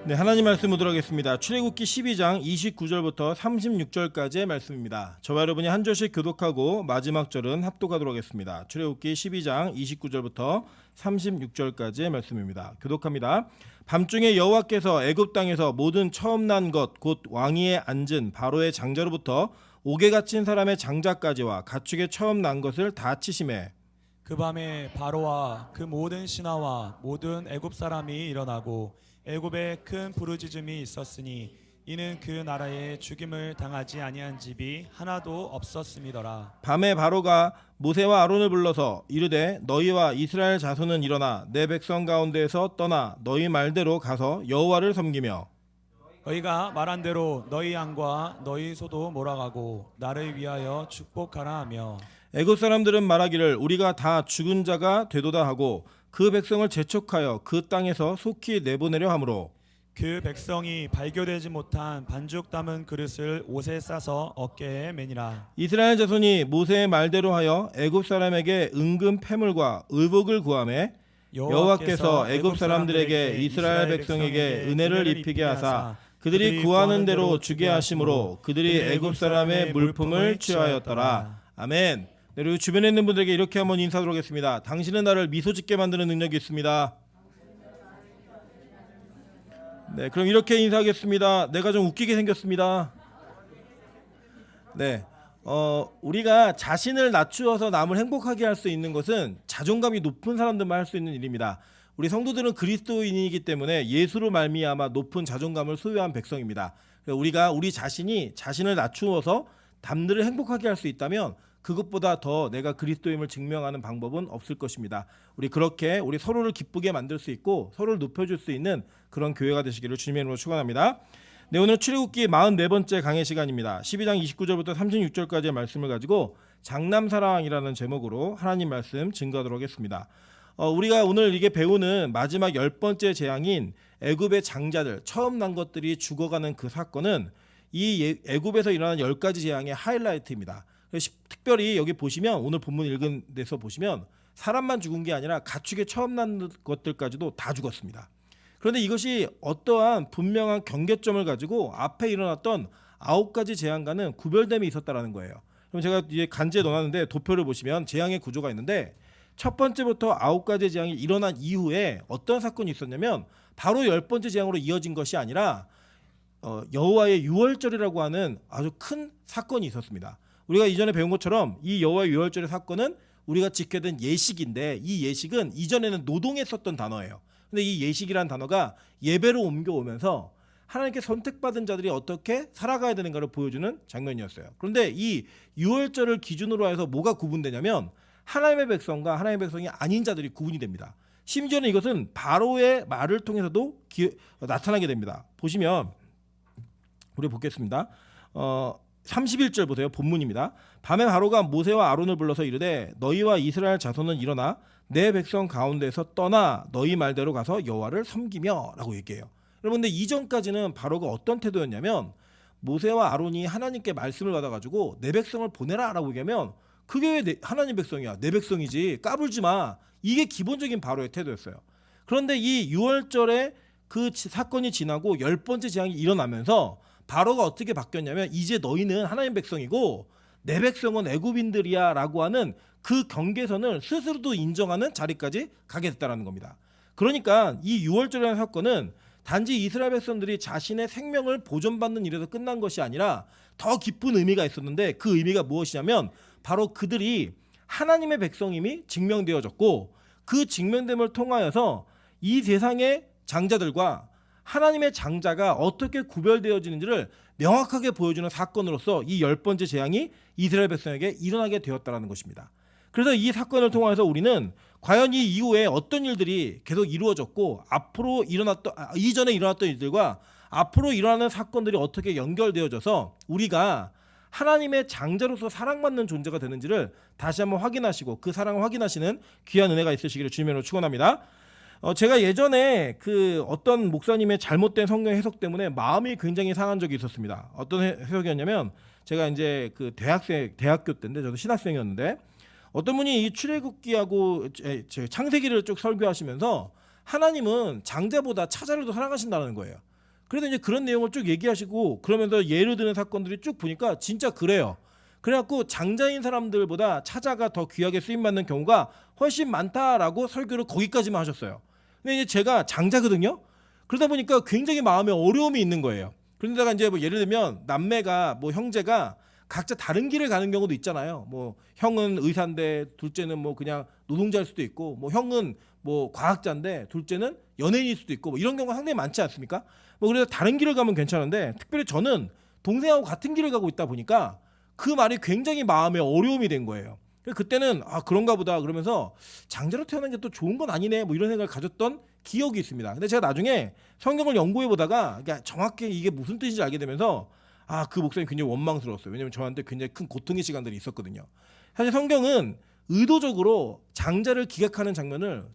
네, 하나님 말씀 보도록 하겠습니다. 출애굽기 12장 29절부터 36절까지의 말씀입니다. 저와 여러분이 한 절씩 교독하고 마지막 절은 합독하도록 하겠습니다. 출애굽기 12장 29절부터 36절까지의 말씀입니다. 교독합니다. 밤중에 여호와께서 애굽 땅에서 모든 처음 난 것 곧 왕위에 앉은 바로의 장자로부터 옥에 갇힌 사람의 장자까지와 가축의 처음 난 것을 다 치시매 그 밤에 바로와 그 모든 신하와 모든 애굽 사람이 일어나고 애굽에 큰 부르짖음이 있었으니 이는 그 나라에 죽임을 당하지 아니한 집이 하나도 없었음이더라. 밤에 바로가 모세와 아론을 불러서 이르되 너희와 이스라엘 자손은 일어나 내 백성 가운데에서 떠나 너희 말대로 가서 여호와를 섬기며 너희가 말한 대로 너희 양과 너희 소도 몰아가고 나를 위하여 축복하라 하며 애굽 사람들은 말하기를 우리가 다 죽은 자가 되도다 하고 그 백성을 재촉하여 그 땅에서 속히 내보내려 하므로 그 백성이 발교되지 못한 반죽 담은 그릇을 옷에 싸서 어깨에 매니라. 이스라엘 자손이 모세의 말대로 하여 애굽 사람에게 은금 패물과 의복을 구하매 여호와께서 애굽 사람들에게 이스라엘 백성에게 은혜를 입히게 하사 그들이 구하는 대로 주게 하심으로 그들이 애굽 사람의 물품을 취하였더라. 아멘. 네, 그리고 주변에 있는 분들에게 이렇게 한번 인사드리도록 하겠습니다. 당신은 나를 미소 짓게 만드는 능력이 있습니다. 네, 그럼 이렇게 인사하겠습니다. 내가 좀 웃기게 생겼습니다. 네, 우리가 자신을 낮추어서 남을 행복하게 할 수 있는 것은 자존감이 높은 사람들만 할 수 있는 일입니다. 우리 성도들은 그리스도인이기 때문에 예수로 말미암아 높은 자존감을 소유한 백성입니다. 우리가 우리 자신이 자신을 낮추어서 남들을 행복하게 할 수 있다면 그것보다 더 내가 그리스도임을 증명하는 방법은 없을 것입니다. 우리 그렇게 우리 서로를 기쁘게 만들 수 있고 서로를 높여줄 수 있는 그런 교회가 되시기를 주님의 이름으로 축원합니다. 네, 오늘 출애굽기 44번째 강의 시간입니다. 12장 29절부터 36절까지의 말씀을 가지고 장남사랑이라는 제목으로 하나님 말씀 증거하도록 하겠습니다. 우리가 오늘 이게 배우는 마지막 10번째 재앙인 애굽의 장자들, 처음 난 것들이 죽어가는 그 사건은 이 애굽에서 일어난 10가지 재앙의 하이라이트입니다. 특별히 여기 보시면 오늘 본문 읽은 데서 보시면 사람만 죽은 게 아니라 가축의 처음 난 것들까지도 다 죽었습니다. 그런데 이것이 어떠한 분명한 경계점을 가지고 앞에 일어났던 9가지 재앙과는 구별됨이 있었다라는 거예요. 그럼 제가 이제 간지에 넣어놨는데 도표를 보시면 재앙의 구조가 있는데 첫 번째부터 9가지 재앙이 일어난 이후에 어떤 사건이 있었냐면 바로 10번째 재앙으로 이어진 것이 아니라 여호와의 유월절이라고 하는 아주 큰 사건이 있었습니다. 우리가 이전에 배운 것처럼 이 여호와의 유월절의 사건은 우리가 지켜야 된 예식인데 이 예식은 이전에는 노동에 썼던 단어예요. 근데 이 예식이라는 단어가 예배로 옮겨오면서 하나님께 선택받은 자들이 어떻게 살아가야 되는가를 보여주는 장면이었어요. 그런데 이 유월절을 기준으로 해서 뭐가 구분되냐면 하나님의 백성과 하나님의 백성이 아닌 자들이 구분이 됩니다. 심지어는 이것은 바로의 말을 통해서도 나타나게 됩니다. 보시면 우리 보겠습니다. 31절 보세요. 본문입니다. 밤에 바로가 모세와 아론을 불러서 이르되 너희와 이스라엘 자손은 일어나 내 백성 가운데서 떠나 너희 말대로 가서 여호와를 섬기며 라고 얘기해요. 여러분들 이전까지는 바로가 어떤 태도였냐면 모세와 아론이 하나님께 말씀을 받아가지고 내 백성을 보내라 라고 얘기하면 그게 왜 하나님 백성이야, 내 백성이지, 까불지 마, 이게 기본적인 바로의 태도였어요. 그런데 이 6월절에 그 사건이 지나고 10번째 재앙이 일어나면서 바로가 어떻게 바뀌었냐면 이제 너희는 하나님 백성이고 내 백성은 애굽인들이야 라고 하는 그 경계선을 스스로도 인정하는 자리까지 가게 됐다는 겁니다. 그러니까 이 6월절이라는 사건은 단지 이스라엘 백성들이 자신의 생명을 보존받는 일에서 끝난 것이 아니라 더 깊은 의미가 있었는데 그 의미가 무엇이냐면 바로 그들이 하나님의 백성임이 증명되어졌고 그 증명됨을 통하여서 이 세상의 장자들과 하나님의 장자가 어떻게 구별되어지는지를 명확하게 보여주는 사건으로서 이 10번째 재앙이 이스라엘 백성에게 일어나게 되었다는 것입니다. 그래서 이 사건을 통해서 우리는 과연 이 이후에 어떤 일들이 계속 이루어졌고 앞으로 이전에 일어났던 일들과 앞으로 일어나는 사건들이 어떻게 연결되어져서 우리가 하나님의 장자로서 사랑받는 존재가 되는지를 다시 한번 확인하시고 그 사랑을 확인하시는 귀한 은혜가 있으시기를 주님으로 축원합니다. 제가 예전에 그 어떤 목사님의 잘못된 성경 해석 때문에 마음이 굉장히 상한 적이 있었습니다. 어떤 해석이었냐면 제가 이제 그 대학교 때인데 저도 신학생이었는데 어떤 분이 이 출애굽기하고 창세기를 쭉 설교하시면서 하나님은 장자보다 차자를 더 사랑하신다는 거예요. 그래서 이제 그런 내용을 쭉 얘기하시고 그러면서 예를 드는 사건들이 쭉 보니까 진짜 그래요. 그래갖고 장자인 사람들보다 차자가 더 귀하게 쓰임받는 경우가 훨씬 많다라고 설교를 거기까지만 하셨어요. 근데 이제 제가 장자거든요. 그러다 보니까 굉장히 마음에 어려움이 있는 거예요. 그런데다가 이제 뭐 예를 들면 남매가 뭐 형제가 각자 다른 길을 가는 경우도 있잖아요. 뭐 형은 의사인데 둘째는 뭐 그냥 노동자일 수도 있고, 뭐 형은 뭐 과학자인데 둘째는 연예인일 수도 있고, 뭐 이런 경우가 상당히 많지 않습니까? 뭐 그래서 다른 길을 가면 괜찮은데 특별히 저는 동생하고 같은 길을 가고 있다 보니까 그 말이 굉장히 마음에 어려움이 된 거예요. 그때는 아 그런가 보다 그러면서 장자로 태어난 게 또 좋은 건 아니네 뭐 이런 생각을 가졌던 기억이 있습니다. 근데 제가 나중에 성경을 연구해 보다가 정확히 이게 무슨 뜻인지 알게 되면서 아 그 목사님 굉장히 원망스러웠어요. 왜냐면 저한테 굉장히 큰 고통의 시간들이 있었거든요. 사실 성경은 의도적으로 장자를 기각하는 장면을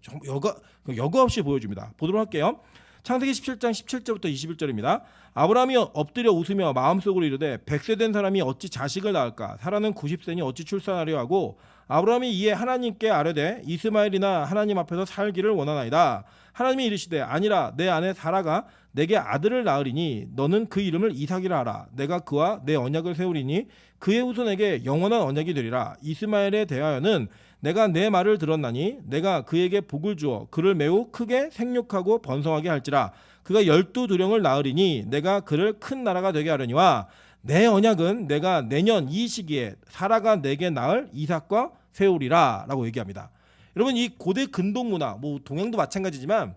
여과 없이 보여줍니다. 보도록 할게요. 창세기 17장 17절부터 21절입니다. 아브라함이 엎드려 웃으며 마음속으로 이르되 100세 된 사람이 어찌 자식을 낳을까? 사라는 90세니 어찌 출산하려 하고 아브라함이 이에 하나님께 아뢰되 이스마엘이나 하나님 앞에서 살기를 원하나이다. 하나님이 이르시되 아니라 내 아내 사라가 내게 아들을 낳으리니 너는 그 이름을 이삭이라 하라. 내가 그와 내 언약을 세우리니 그의 후손에게 영원한 언약이 되리라. 이스마엘에 대하여는 내가 내 말을 들었나니 내가 그에게 복을 주어 그를 매우 크게 생육하고 번성하게 할지라. 그가 12두령을 낳으리니 내가 그를 큰 나라가 되게 하려니와 내 언약은 내가 내년 이 시기에 사라가 내게 낳을 이삭과 세우리라 라고 얘기합니다. 여러분 이 고대 근동 문화 뭐 동양도 마찬가지지만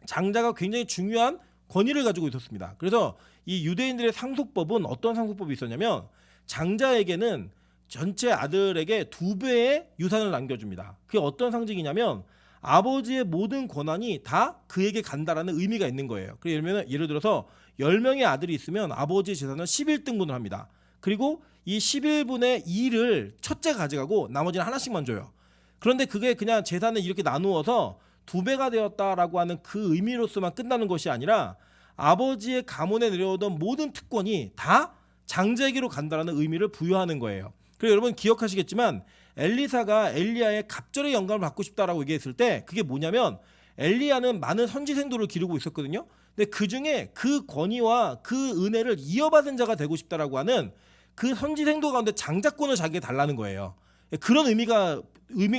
장자가 굉장히 중요한 권위를 가지고 있었습니다. 그래서 이 유대인들의 상속법은 어떤 상속법이 있었냐면 장자에게는 전체 아들에게 2배의 유산을 남겨줍니다. 그게 어떤 상징이냐면 아버지의 모든 권한이 다 그에게 간다라는 의미가 있는 거예요. 예를 들어서 10명의 아들이 있으면 아버지의 재산은 11등분을 합니다. 그리고 이 11분의 2를 첫째가 가져가고 나머지는 하나씩만 줘요. 그런데 그게 그냥 재산을 이렇게 나누어서 2배가 되었다라고 하는 그 의미로서만 끝나는 것이 아니라 아버지의 가문에 내려오던 모든 특권이 다 장자에게로 간다라는 의미를 부여하는 거예요. 그리고 여러분 기억하시겠지만 엘리사가 엘리야의 갑절의 영감을 받고 싶다라고 얘기했을 때 그게 뭐냐면 엘리야는 많은 선지생도를 기르고 있었거든요. 근데 그중에 그 권위와 그 은혜를 이어받은 자가 되고 싶다라고 하는 그 선지생도 가운데 장자권을 자기에게 달라는 거예요. 그런 의미가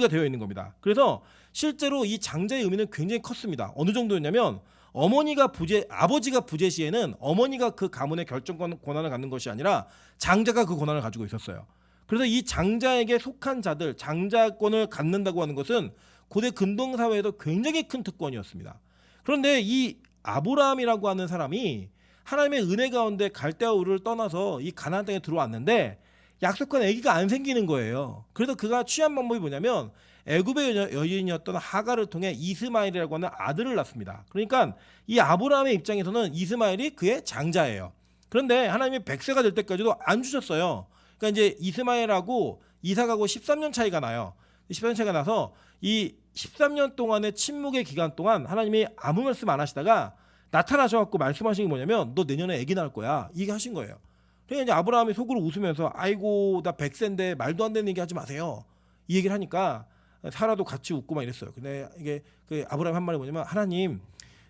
되어 있는 겁니다. 그래서 실제로 이 장자의 의미는 굉장히 컸습니다. 어느 정도였냐면 아버지가 부재 시에는 어머니가 그 가문의 결정권 권한을 갖는 것이 아니라 장자가 그 권한을 가지고 있었어요. 그래서 이 장자에게 속한 자들, 장자권을 갖는다고 하는 것은 고대 근동 사회에도 굉장히 큰 특권이었습니다. 그런데 이 아브라함이라고 하는 사람이 하나님의 은혜 가운데 갈대아 우르를 떠나서 이 가나안 땅에 들어왔는데 약속한 아기가 안 생기는 거예요. 그래서 그가 취한 방법이 뭐냐면 애굽의 여인이었던 하갈을 통해 이스마엘이라고 하는 아들을 낳습니다. 그러니까 이 아브라함의 입장에서는 이스마엘이 그의 장자예요. 그런데 하나님이 100세가 될 때까지도 안 주셨어요. 그러니까 이제 이스마엘하고 이삭하고 13년 차이가 나요. 13년 차이가 나서 이 13년 동안의 침묵의 기간 동안 하나님이 아무 말씀 안 하시다가 나타나셔갖고 말씀하신 게 뭐냐면 너 내년에 아기 낳을 거야. 이게 하신 거예요. 그러니까 이제 아브라함이 속으로 웃으면서 아이고 나 100세인데 말도 안 되는 얘기 하지 마세요. 이 얘기를 하니까 사라도 같이 웃고 막 이랬어요. 근데 이게 그 아브라함 한 말이 뭐냐면 하나님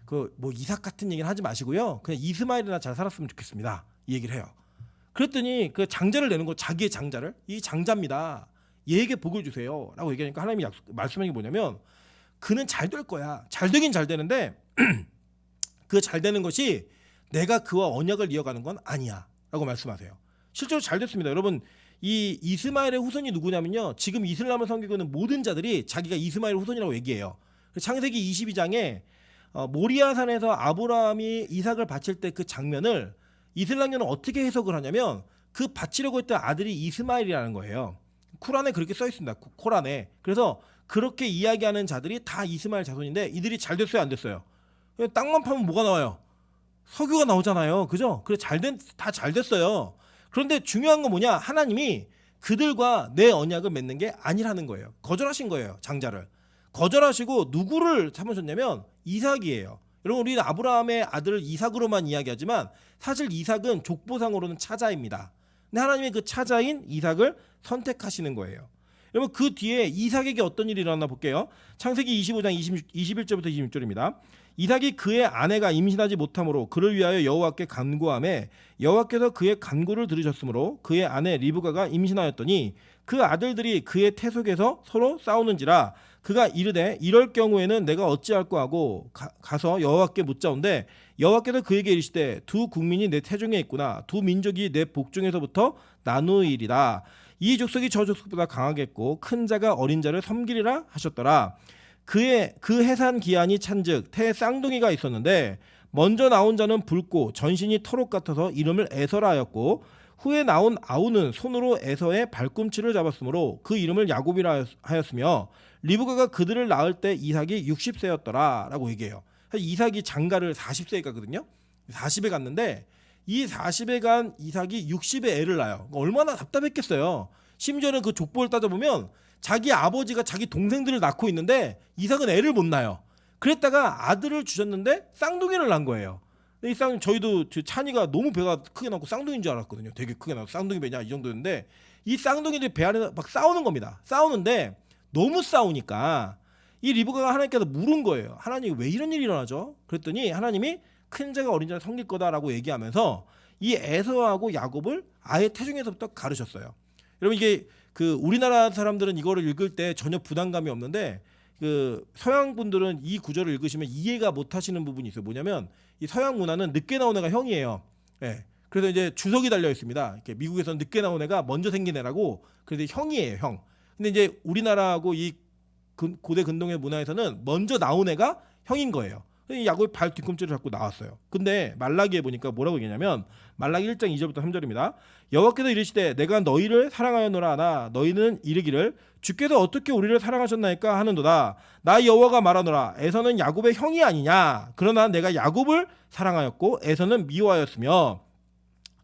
그 뭐 이삭 같은 얘기는 하지 마시고요. 그냥 이스마엘이나 잘 살았으면 좋겠습니다. 이 얘기를 해요. 그랬더니 그 장자를 내는 거 자기의 장자를 이 장자입니다. 얘에게 복을 주세요. 라고 얘기하니까 하나님이 말씀하신 게 뭐냐면 그는 잘 될 거야. 잘 되긴 잘 되는데 그 잘 되는 것이 내가 그와 언약을 이어가는 건 아니야. 라고 말씀하세요. 실제로 잘 됐습니다. 여러분 이 이스마엘의 후손이 누구냐면요. 지금 이슬람을 섬기고 있는 모든 자들이 자기가 이스마엘의 후손이라고 얘기해요. 창세기 22장에 모리아산에서 아브라함이 이삭을 바칠 때 그 장면을 이슬람교는 어떻게 해석을 하냐면 그 바치려고 했던 아들이 이스마엘이라는 거예요. 쿠란에 그렇게 써 있습니다. 코란에. 그래서 그렇게 이야기하는 자들이 다 이스마엘 자손인데 이들이 잘 됐어요, 안 됐어요? 땅만 파면 뭐가 나와요? 석유가 나오잖아요. 그죠? 그래 다 잘 됐어요. 그런데 중요한 건 뭐냐? 하나님이 그들과 내 언약을 맺는 게 아니라는 거예요. 거절하신 거예요. 장자를. 거절하시고 누구를 삼으셨냐면 이삭이에요. 여러분 우리는 아브라함의 아들을 이삭으로만 이야기하지만 사실 이삭은 족보상으로는 차자입니다. 근데 하나님이 그 차자인 이삭을 선택하시는 거예요. 여러분 그 뒤에 이삭에게 어떤 일이 일어났나 볼게요. 창세기 25장 21절부터 26절입니다. 이삭이 그의 아내가 임신하지 못하므로 그를 위하여 여호와께 간구하매 여호와께서 그의 간구를 들으셨으므로 그의 아내 리브가가 임신하였더니 그 아들들이 그의 태속에서 서로 싸우는지라 그가 이르되 이럴 경우에는 내가 어찌할꼬 하고 가서 여호와께 묻자온데 여호와께서 그에게 이르시되 두 국민이 내 태중에 있구나 두 민족이 내 복중에서부터 나누이리라 이 족속이 저 족속보다 강하겠고 큰 자가 어린 자를 섬기리라 하셨더라. 그의 그 해산 기한이 찬즉 태에 쌍둥이가 있었는데 먼저 나온 자는 붉고 전신이 터록 같아서 이름을 에서라 하였고 후에 나온 아우는 손으로 에서의 발꿈치를 잡았으므로 그 이름을 야곱이라 하였으며 리브가가 그들을 낳을 때 이삭이 60세였더라 라고 얘기해요. 이삭이 장가를 40세에 갔거든요. 40에 갔는데 이 40에 간 이삭이 60에 애를 낳아요. 얼마나 답답했겠어요. 심지어는 그 족보를 따져보면 자기 아버지가 자기 동생들을 낳고 있는데 이삭은 애를 못 낳아요. 그랬다가 아들을 주셨는데 쌍둥이를 낳은 거예요. 이 저희도 찬이가 너무 배가 크게 나고 쌍둥이인 줄 알았거든요. 되게 크게 나고 쌍둥이 배냐 이 정도였는데 이 쌍둥이들이 배 안에서 막 싸우는 겁니다. 싸우는데 너무 싸우니까 이 리브가가 하나님께서 물은 거예요. 하나님 왜 이런 일이 일어나죠? 그랬더니 하나님이 큰 자가 어린 자를 섬길 거다라고 얘기하면서 이 에서하고 야곱을 아예 태중에서부터 가르셨어요. 여러분 이게 그 우리나라 사람들은 이거를 읽을 때 전혀 부담감이 없는데 그 서양 분들은 이 구절을 읽으시면 이해가 못 하시는 부분이 있어요. 뭐냐면 이 서양 문화는 늦게 나온 애가 형이에요. 예. 그래서 이제 주석이 달려 있습니다. 이렇게 미국에서는 늦게 나온 애가 먼저 생긴 애라고 그래서 형이에요, 형. 근데 이제 우리나라하고 이 고대 근동의 문화에서는 먼저 나온 애가 형인 거예요. 야곱이 발 뒤꿈치를 잡고 나왔어요. 근데 말라기에 보니까 뭐라고 얘기하냐면 말라기 1장 2절부터 3절입니다. 여호와께서 이르시되 내가 너희를 사랑하였노라 하나 너희는 이르기를 주께서 어떻게 우리를 사랑하셨나이까 하는도다. 나 여호와가 말하노라 에서는 야곱의 형이 아니냐. 그러나 내가 야곱을 사랑하였고 에서는 미워하였으며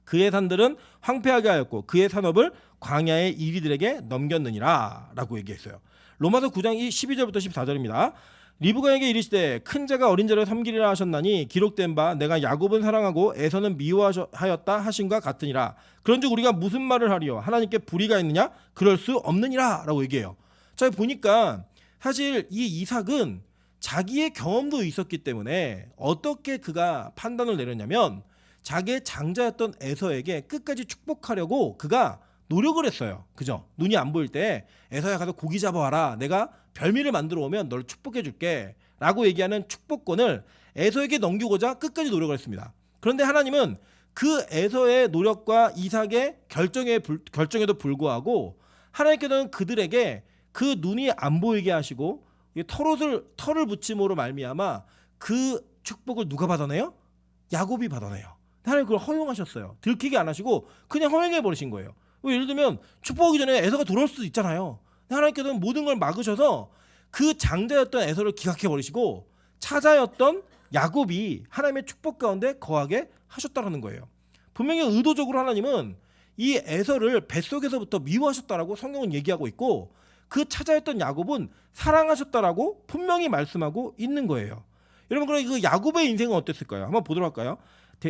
그의 산들은 황폐하게 하였고 그의 산업을 광야의 이리들에게 넘겼느니라 라고 얘기했어요. 로마서 9장 12절부터 14절입니다. 리브가에게 이르시되 큰 자가 어린 자를 섬기리라 하셨나니 기록된 바 내가 야곱은 사랑하고 에서는 미워하였다 하신과 같으니라. 그런즉 우리가 무슨 말을 하리요 하나님께 불의가 있느냐 그럴 수 없느니라 라고 얘기해요. 자 보니까 사실 이 이삭은 자기의 경험도 있었기 때문에 어떻게 그가 판단을 내렸냐면 자기의 장자였던 에서에게 끝까지 축복하려고 그가 노력을 했어요. 그죠? 눈이 안 보일 때 에서야 가서 고기 잡아와라. 내가 별미를 만들어 오면 널 축복해 줄게 라고 얘기하는 축복권을 에서에게 넘기고자 끝까지 노력을 했습니다. 그런데 하나님은 그 에서의 노력과 이삭의 결정에도 불구하고 하나님께서는 그들에게 그 눈이 안 보이게 하시고 털을 붙임으로 말미암아 그 축복을 누가 받아내요? 야곱이 받아내요. 하나님 그걸 허용하셨어요. 들키게 안 하시고 그냥 허용해 버리신 거예요. 예를 들면 축복하기 전에 에서가 돌아올 수도 있잖아요. 하나님께서는 모든 걸 막으셔서 그 장자였던 에서를 기각해 버리시고 차자였던 야곱이 하나님의 축복 가운데 거하게 하셨다라는 거예요. 분명히 의도적으로 하나님은 이 에서를 뱃속에서부터 미워하셨다라고 성경은 얘기하고 있고 그 차자였던 야곱은 사랑하셨다라고 분명히 말씀하고 있는 거예요. 여러분 그럼 그 야곱의 인생은 어땠을까요? 한번 보도록 할까요?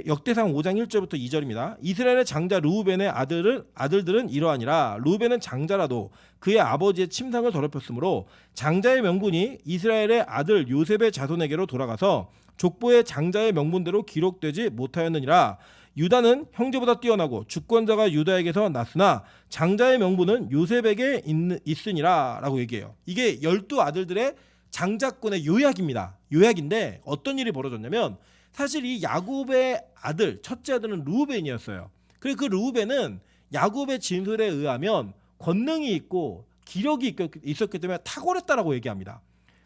역대상 5장 1절부터 2절입니다. 이스라엘의 장자 르우벤의 아들들은 이러하니라. 르우벤은 장자라도 그의 아버지의 침상을 더럽혔으므로 장자의 명분이 이스라엘의 아들 요셉의 자손에게로 돌아가서 족보의 장자의 명분대로 기록되지 못하였느니라. 유다는 형제보다 뛰어나고 주권자가 유다에게서 났으나 장자의 명분은 요셉에게 있으니라 라고 얘기해요. 이게 12아들들의 장자권의 요약입니다. 요약인데 어떤 일이 벌어졌냐면 사실 이 야곱의 아들 첫째 아들은 르우벤이었어요. 그리고 그 르우벤은 야곱의 진술에 의하면 권능이 있고 기력이 있었기 때문에 탁월했다라고 얘기합니다.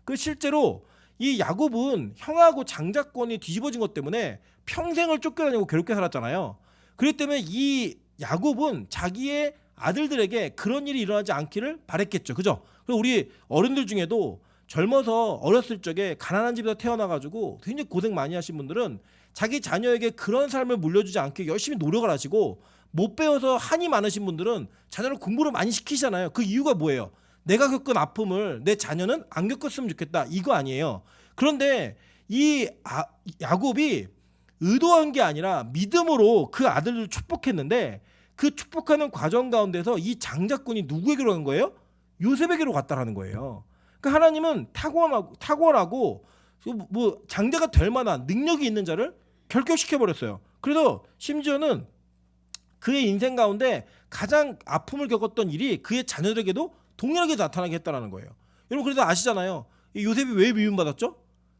그 실제로 이 야곱은 형하고 장자권이 뒤집어진 것 때문에 평생을 쫓겨다니고 괴롭게 살았잖아요. 그렇기 때문에 이 야곱은 자기의 아들들에게 그런 일이 일어나지 않기를 바랬겠죠. 그죠? 그리고 우리 어른들 중에도 젊어서 어렸을 적에 가난한 집에서 태어나가지고 굉장히 고생 많이 하신 분들은 자기 자녀에게 그런 삶을 물려주지 않게 열심히 노력을 하시고 못 배워서 한이 많으신 분들은 자녀를 공부를 많이 시키잖아요. 그 이유가 뭐예요? 내가 겪은 아픔을 내 자녀는 안 겪었으면 좋겠다. 이거 아니에요. 그런데 이 야곱이 의도한 게 아니라 믿음으로 그 아들을 축복했는데 그 축복하는 과정 가운데서 이 장자권이 누구에게로 간 거예요? 요셉에게로 갔다라는 거예요. 그러니까 하나님은 탁월하고 뭐 장자가 될 만한 능력이 있는 자를 결격시켜 버렸어요. 그래서 심지어는 그의 인생 가운데 가장 아픔을 겪었던 일이 그의 자녀들에게도 동일하게 나타나게 했다라는 거예요. 여러분 그래서 아시잖아요. 이 요셉이 왜 미움받았죠?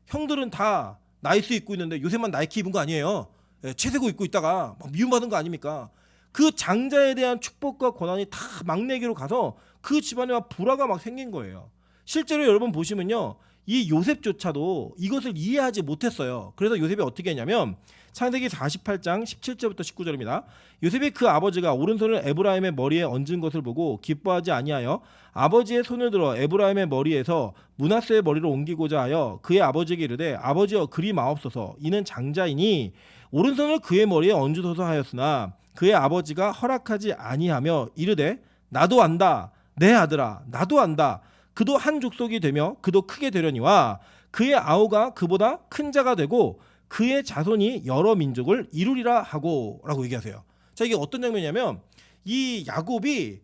형들은 다 나이스 입고 있는데 요셉만 나이키 입은 거 아니에요. 채색옷 입고 있다가 막 미움받은 거 아닙니까? 그 장자에 대한 축복과 권한이 다 막내에게로 가서 그 집안에 막 불화가 막 생긴 거예요. 실제로 여러분 보시면요, 이 요셉조차도 이것을 이해하지 못했어요. 그래서 요셉이 어떻게 했냐면 창세기 48장 17절부터 19절입니다. 요셉이 그 아버지가 오른손을 에브라임의 머리에 얹은 것을 보고 기뻐하지 아니하여 아버지의 손을 들어 에브라임의 머리에서 므낫세의 머리로 옮기고자 하여 그의 아버지에게 이르되 아버지여 그리 마옵소서 이는 장자이니 오른손을 그의 머리에 얹으소서 하였으나 그의 아버지가 허락하지 아니하며 이르되 나도 안다 내 아들아 나도 안다 그도 한 족속이 되며 그도 크게 되려니와 그의 아우가 그보다 큰 자가 되고 그의 자손이 여러 민족을 이루리라 하고 라고 얘기하세요. 자, 이게 어떤 장면이냐면 이 야곱이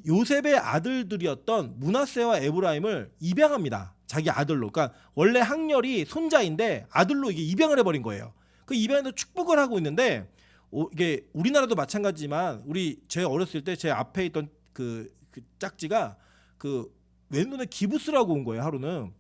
요셉의 아들들이었던 므낫세와 에브라임을 입양합니다. 자기 아들로. 그러니까 원래 학렬이 손자인데 아들로 이게 입양을 해버린 거예요. 그 입양에서 축복을 하고 있는데 이게 우리나라도 마찬가지지만 제 어렸을 때 제 앞에 있던 그 짝지가 그 왼손에 기부스를 하고 온 거예요. 하루는.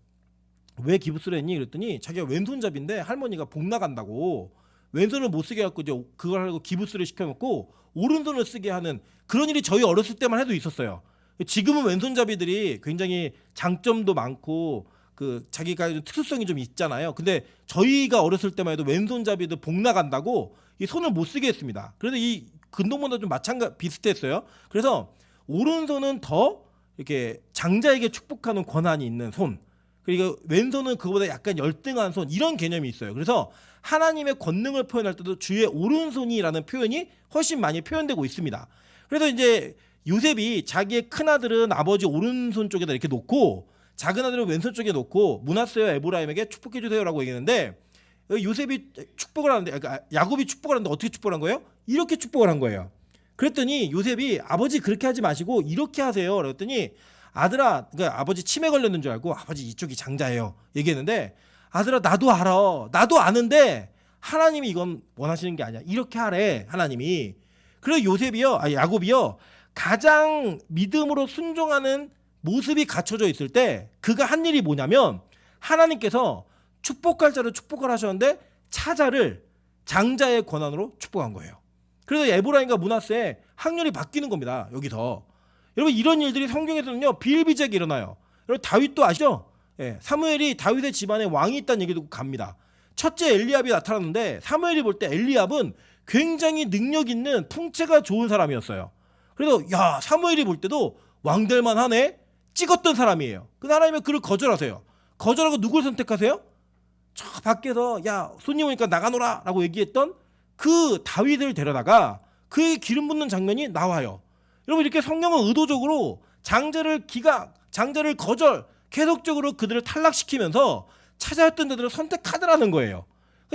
왜 기부스를 했니? 그랬더니 자기가 왼손잡인데 할머니가 복 나간다고 왼손을 못 쓰게 해갖고 이제 그걸 하고 기부스를 시켜놓고 오른손을 쓰게 하는 그런 일이 저희 어렸을 때만 해도 있었어요. 지금은 왼손잡이들이 굉장히 장점도 많고 그 자기가 좀 특수성이 좀 있잖아요. 근데 저희가 어렸을 때만 해도 왼손잡이들 복 나간다고 이 손을 못 쓰게 했습니다. 그래서 이 근동보다 좀 비슷했어요. 그래서 오른손은 더 이렇게 장자에게 축복하는 권한이 있는 손, 그리고 왼손은 그거보다 약간 열등한 손, 이런 개념이 있어요. 그래서 하나님의 권능을 표현할 때도 주의 오른손이라는 표현이 훨씬 많이 표현되고 있습니다. 그래서 이제 요셉이 자기의 큰 아들은 아버지 오른손 쪽에다 이렇게 놓고 작은 아들은 왼손 쪽에 놓고 므낫세와 에브라임에게 축복해 주세요라고 얘기했는데 요셉이 축복을 하는데, 그러니까 야곱이 축복을 하는데 어떻게 축복을 한 거예요? 이렇게 축복을 한 거예요. 그랬더니 요셉이 아버지 그렇게 하지 마시고 이렇게 하세요. 그랬더니 아들아, 그러니까 아버지 치매 걸렸는 줄 알고 아버지 이쪽이 장자예요 얘기했는데, 아들아 나도 알아, 나도 아는데 하나님이 이건 원하시는 게 아니야, 이렇게 하래 하나님이. 그래서 야곱이요 가장 믿음으로 순종하는 모습이 갖춰져 있을 때 그가 한 일이 뭐냐면 하나님께서 축복할 자를 축복을 하셨는데 차자를 장자의 권한으로 축복한 거예요. 그래서 에브라임과 므낫세 학렬이 바뀌는 겁니다. 여기서 여러분 이런 일들이 성경에서는요 비일비재하게 일어나요. 여러분 다윗도 아시죠? 사무엘이 다윗의 집안에 왕이 있다는 얘기도 갑니다. 첫째 엘리압이 나타났는데 사무엘이 볼 때 엘리압은 굉장히 능력 있는 풍채가 좋은 사람이었어요. 그래서 야 사무엘이 볼 때도 왕될만 하네 찍었던 사람이에요. 그 하나님의 그를 거절하세요. 거절하고 누굴 선택하세요? 저 밖에서 야 손님 오니까 나가노라 라고 얘기했던 그 다윗을 데려다가 그의 기름 붓는 장면이 나와요. 여러분 이렇게 성경은 의도적으로 장자를 거절, 계속적으로 그들을 탈락시키면서 찾아왔던 자들을 선택하더라는 거예요.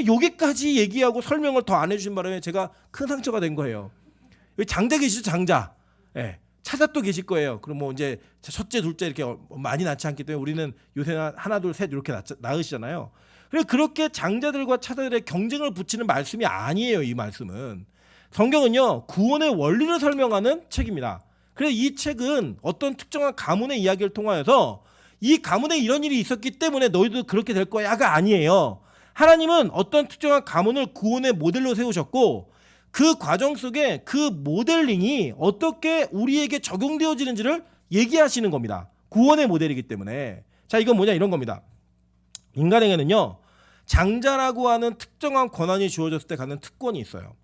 여기까지 얘기하고 설명을 더 안 해주신 바람에 제가 큰 상처가 된 거예요. 여기 장자 계시죠, 장자. 차자도 계실 거예요. 그럼 뭐 이제 첫째, 둘째 이렇게 많이 낳지 않기 때문에 우리는 요새 하나, 둘, 셋 이렇게 낳으시잖아요. 그래서 그렇게 장자들과 차자들의 경쟁을 붙이는 말씀이 아니에요. 이 말씀은 성경은요 구원의 원리를 설명하는 책입니다. 그래서 이 책은 어떤 특정한 가문의 이야기를 통하여서 이 가문에 이런 일이 있었기 때문에 너희도 그렇게 될 거야가 아니에요. 하나님은 어떤 특정한 가문을 구원의 모델로 세우셨고 그 과정 속에 그 모델링이 어떻게 우리에게 적용되어지는지를 얘기하시는 겁니다. 구원의 모델이기 때문에. 자, 이건 뭐냐 이런 겁니다. 인간에게는요 장자라고 하는 특정한 권한이 주어졌을 때 갖는 특권이 있어요.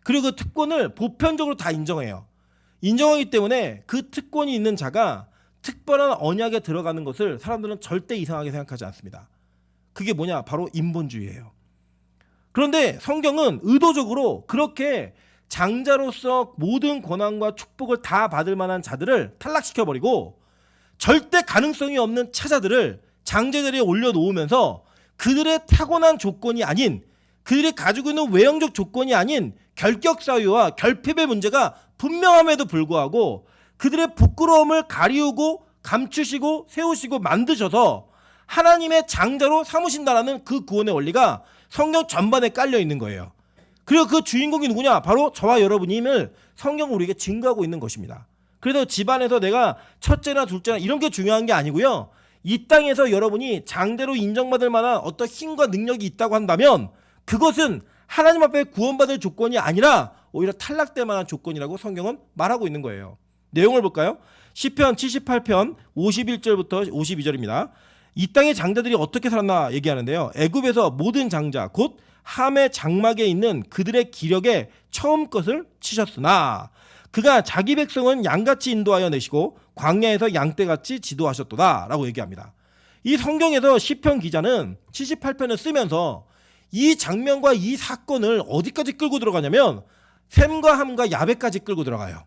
그리고 그 특권을 보편적으로 다 인정해요. 인정하기 때문에 그 특권이 있는 자가 특별한 언약에 들어가는 것을 사람들은 절대 이상하게 생각하지 않습니다. 그게 뭐냐? 바로 인본주의예요. 그런데 성경은 의도적으로 그렇게 장자로서 모든 권한과 축복을 다 받을 만한 자들을 탈락시켜버리고 절대 가능성이 없는 차자들을 장자 자리에 올려놓으면서 그들의 타고난 조건이 아닌, 그들이 가지고 있는 외형적 조건이 아닌 결격 사유와 결핍의 문제가 분명함에도 불구하고 그들의 부끄러움을 가리우고 감추시고 세우시고 만드셔서 하나님의 장자로 삼으신다라는 그 구원의 원리가 성경 전반에 깔려 있는 거예요. 그리고 그 주인공이 누구냐? 바로 저와 여러분임을 성경은 우리에게 증거하고 있는 것입니다. 그래서 집안에서 내가 첫째나 둘째나 이런 게 중요한 게 아니고요. 이 땅에서 여러분이 장자로 인정받을 만한 어떤 힘과 능력이 있다고 한다면 그것은 하나님 앞에 구원받을 조건이 아니라 오히려 탈락될 만한 조건이라고 성경은 말하고 있는 거예요. 내용을 볼까요? 시편 78편 51절부터 52절입니다. 이 땅의 장자들이 어떻게 살았나 얘기하는데요. 애굽에서 모든 장자 곧 함의 장막에 있는 그들의 기력에 처음 것을 치셨으나 그가 자기 백성은 양같이 인도하여 내시고 광야에서 양떼같이 지도하셨도다 라고 얘기합니다. 이 성경에서 시편 기자는 78편을 쓰면서 이 장면과 이 사건을 어디까지 끌고 들어가냐면 셈과 함과 야벳까지 끌고 들어가요.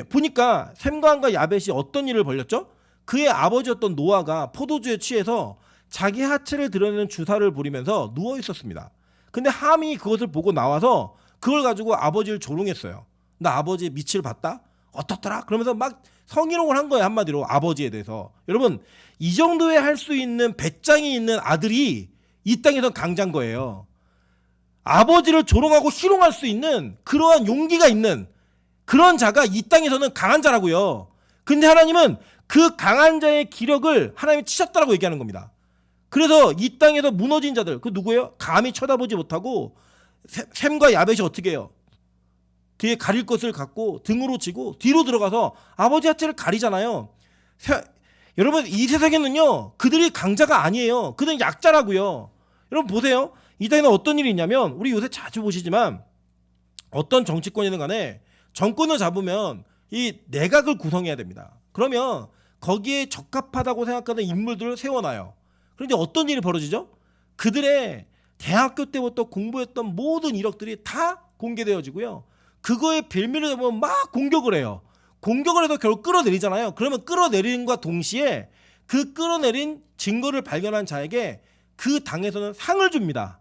보니까 셈과 함과 야벳이 어떤 일을 벌였죠? 그의 아버지였던 노아가 포도주에 취해서 자기 하체를 드러내는 주사를 부리면서 누워 있었습니다. 근데 함이 그것을 보고 나와서 그걸 가지고 아버지를 조롱했어요. 나 아버지의 밑을 봤다? 어떻더라? 그러면서 막 성희롱을 한 거예요. 한마디로 아버지에 대해서. 여러분 이 정도에 할 수 있는 배짱이 있는 아들이 이 땅에서 강자인 거예요. 아버지를 조롱하고 희롱할 수 있는 그러한 용기가 있는 그런 자가 이 땅에서는 강한 자라고요. 근데 하나님은 그 강한 자의 기력을 하나님이 치셨다라고 얘기하는 겁니다. 그래서 이 땅에서 무너진 자들 그 누구예요? 감히 쳐다보지 못하고 셈과 야벳이 어떻게 해요? 뒤에 가릴 것을 갖고 등으로 지고 뒤로 들어가서 아버지 하체를 가리잖아요. 여러분 이 세상에는요 그들이 강자가 아니에요. 그들은 약자라고요. 여러분 보세요. 이 땅에는 어떤 일이 있냐면 우리 요새 자주 보시지만 어떤 정치권이든 간에 정권을 잡으면 이 내각을 구성해야 됩니다. 그러면 거기에 적합하다고 생각하는 인물들을 세워놔요. 그런데 어떤 일이 벌어지죠? 그들의 대학교 때부터 공부했던 모든 이력들이 다 공개되어지고요. 그거에 빌미를 잡으면 막 공격을 해요. 공격을 해서 결국 끌어내리잖아요. 그러면 끌어내리는과 동시에 그 끌어내린 증거를 발견한 자에게 그 당에서는 상을 줍니다.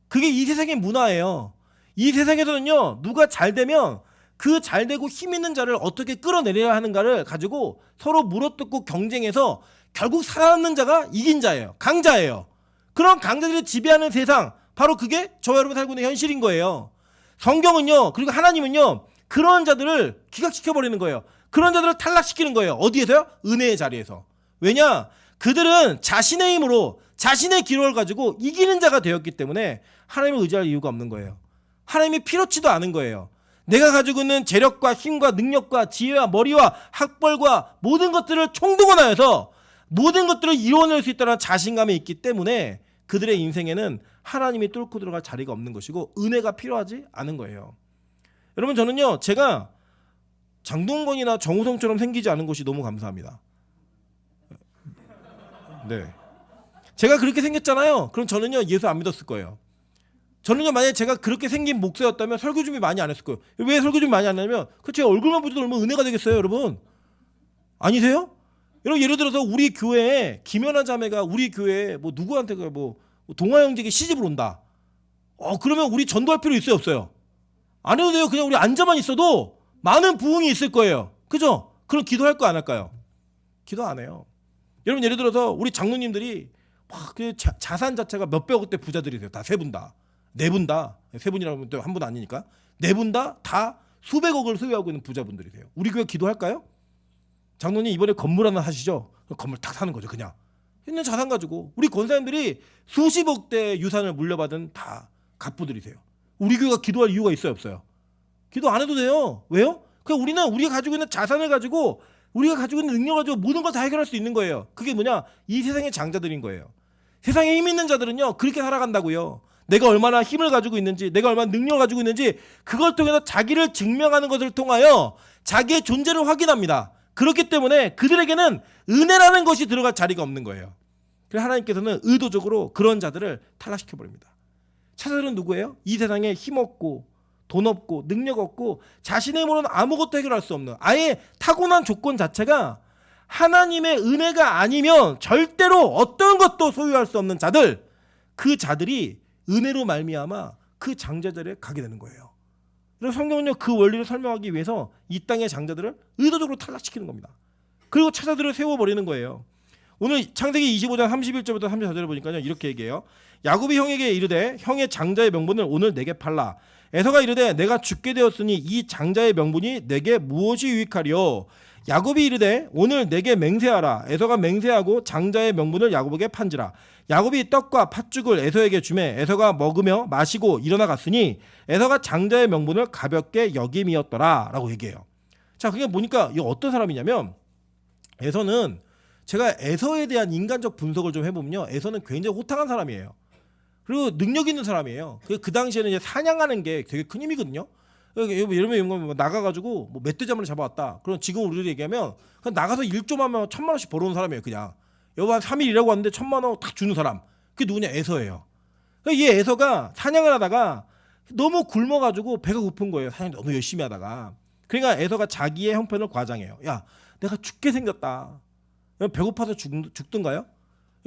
그게 이 세상의 문화예요. 이 세상에서는요 누가 잘 되면 그 잘되고 힘 있는 자를 어떻게 끌어내려야 하는가를 가지고 서로 물어뜯고 경쟁해서 결국 살아남는 자가 이긴 자예요. 강자예요. 그런 강자들이 지배하는 세상 바로 그게 저와 여러분 살고 있는 현실인 거예요. 성경은요 그리고 하나님은요 그런 자들을 기각시켜버리는 거예요. 그런 자들을 탈락시키는 거예요. 어디에서요? 은혜의 자리에서. 왜냐? 그들은 자신의 힘으로 자신의 기록을 가지고 이기는 자가 되었기 때문에 하나님을 의지할 이유가 없는 거예요. 하나님이 필요치도 않은 거예요. 내가 가지고 있는 재력과 힘과 능력과 지혜와 머리와 학벌과 모든 것들을 총동원하여서 모든 것들을 이루어낼 수 있다는 자신감이 있기 때문에 그들의 인생에는 하나님이 뚫고 들어갈 자리가 없는 것이고 은혜가 필요하지 않은 거예요. 여러분 저는요 제가 장동건이나 정우성처럼 생기지 않은 것이 너무 감사합니다. 네, 제가 그렇게 생겼잖아요. 그럼 저는요 예수 안 믿었을 거예요. 저는요 만약에 제가 그렇게 생긴 목사였다면 설교 준비 많이 안 했을 거예요. 왜 설교 준비 많이 안 하냐면 그 제가 얼굴만 보지도 얼마나 은혜가 되겠어요 여러분. 아니세요? 여러분 예를 들어서 우리 교회에 김연아 자매가 우리 교회에 뭐 누구한테 뭐 동아 형제에게 시집을 온다. 그러면 우리 전도할 필요 있어요 없어요? 안 해도 돼요. 그냥 우리 앉아만 있어도 많은 부흥이 있을 거예요. 그죠? 그럼 기도할 거 안 할까요? 기도 안 해요. 여러분 예를 들어서 우리 장로님들이 그 자산 자체가 몇백억대 부자들이세요. 다 세 분 다. 네 분 다. 세 분이라고 하면 또 한 분 아니니까. 네 분 다 수백억을 소유하고 있는 부자분들이세요. 우리 교회 기도할까요? 장로님 이번에 건물 하나 하시죠. 건물 다 사는 거죠 그냥. 있는 자산 가지고. 우리 권사님들이 수십억대 유산을 물려받은 다 갑부들이세요. 우리 교회가 기도할 이유가 있어요 없어요? 기도 안 해도 돼요. 왜요? 그냥 우리는 우리가 가지고 있는 자산을 가지고 우리가 가지고 있는 능력을 가지고 모든 걸 다 해결할 수 있는 거예요. 그게 뭐냐? 이 세상의 장자들인 거예요. 세상에 힘 있는 자들은요 그렇게 살아간다고요. 내가 얼마나 힘을 가지고 있는지 내가 얼마나 능력을 가지고 있는지 그걸 통해서 자기를 증명하는 것을 통하여 자기의 존재를 확인합니다. 그렇기 때문에 그들에게는 은혜라는 것이 들어갈 자리가 없는 거예요. 그래서 하나님께서는 의도적으로 그런 자들을 탈락시켜버립니다. 차자들은 누구예요? 이 세상에 힘없고 돈 없고 능력 없고 자신의 힘으로는 아무것도 해결할 수 없는 아예 타고난 조건 자체가 하나님의 은혜가 아니면 절대로 어떤 것도 소유할 수 없는 자들, 그 자들이 은혜로 말미암아 그 장자 자리에 가게 되는 거예요. 그래서 성경은요 그 원리를 설명하기 위해서 이 땅의 장자들을 의도적으로 탈락시키는 겁니다. 그리고 차자들을 세워버리는 거예요. 오늘 창세기 25장 31절부터 34절을 보니까요. 이렇게 얘기해요. 야곱이 형에게 이르되 형의 장자의 명분을 오늘 내게 팔라. 에서가 이르되 내가 죽게 되었으니 이 장자의 명분이 내게 무엇이 유익하리요. 야곱이 이르되 오늘 내게 맹세하라. 에서가 맹세하고 장자의 명분을 야곱에게 판지라. 야곱이 떡과 팥죽을 에서에게 주매 에서가 먹으며 마시고 일어나 갔으니 에서가 장자의 명분을 가볍게 여김이었더라 라고 얘기해요. 자, 그게 보니까 이 어떤 사람이냐면 에서는 제가 에서에 대한 인간적 분석을 좀 해보면요. 에서는 굉장히 호탕한 사람이에요. 그리고 능력 있는 사람이에요. 그 당시에는 이제 사냥하는 게 되게 큰 힘이거든요. 예를 들면 나가가지고 뭐 멧돼지를 잡아왔다. 그럼 지금 우리를 얘기하면 그냥 나가서 일 좀 하면 1,000만 원씩 벌어오는 사람이에요. 그냥 여보 한 3일 일하고 왔는데 1,000만 원 딱 주는 사람. 그게 누구냐? 에서예요. 이 에서가 사냥을 하다가 너무 굶어가지고 배가 고픈 거예요. 사냥 너무 열심히 하다가. 그러니까 에서가 자기의 형편을 과장해요. 야, 내가 죽게 생겼다. 배고파서 죽든가요?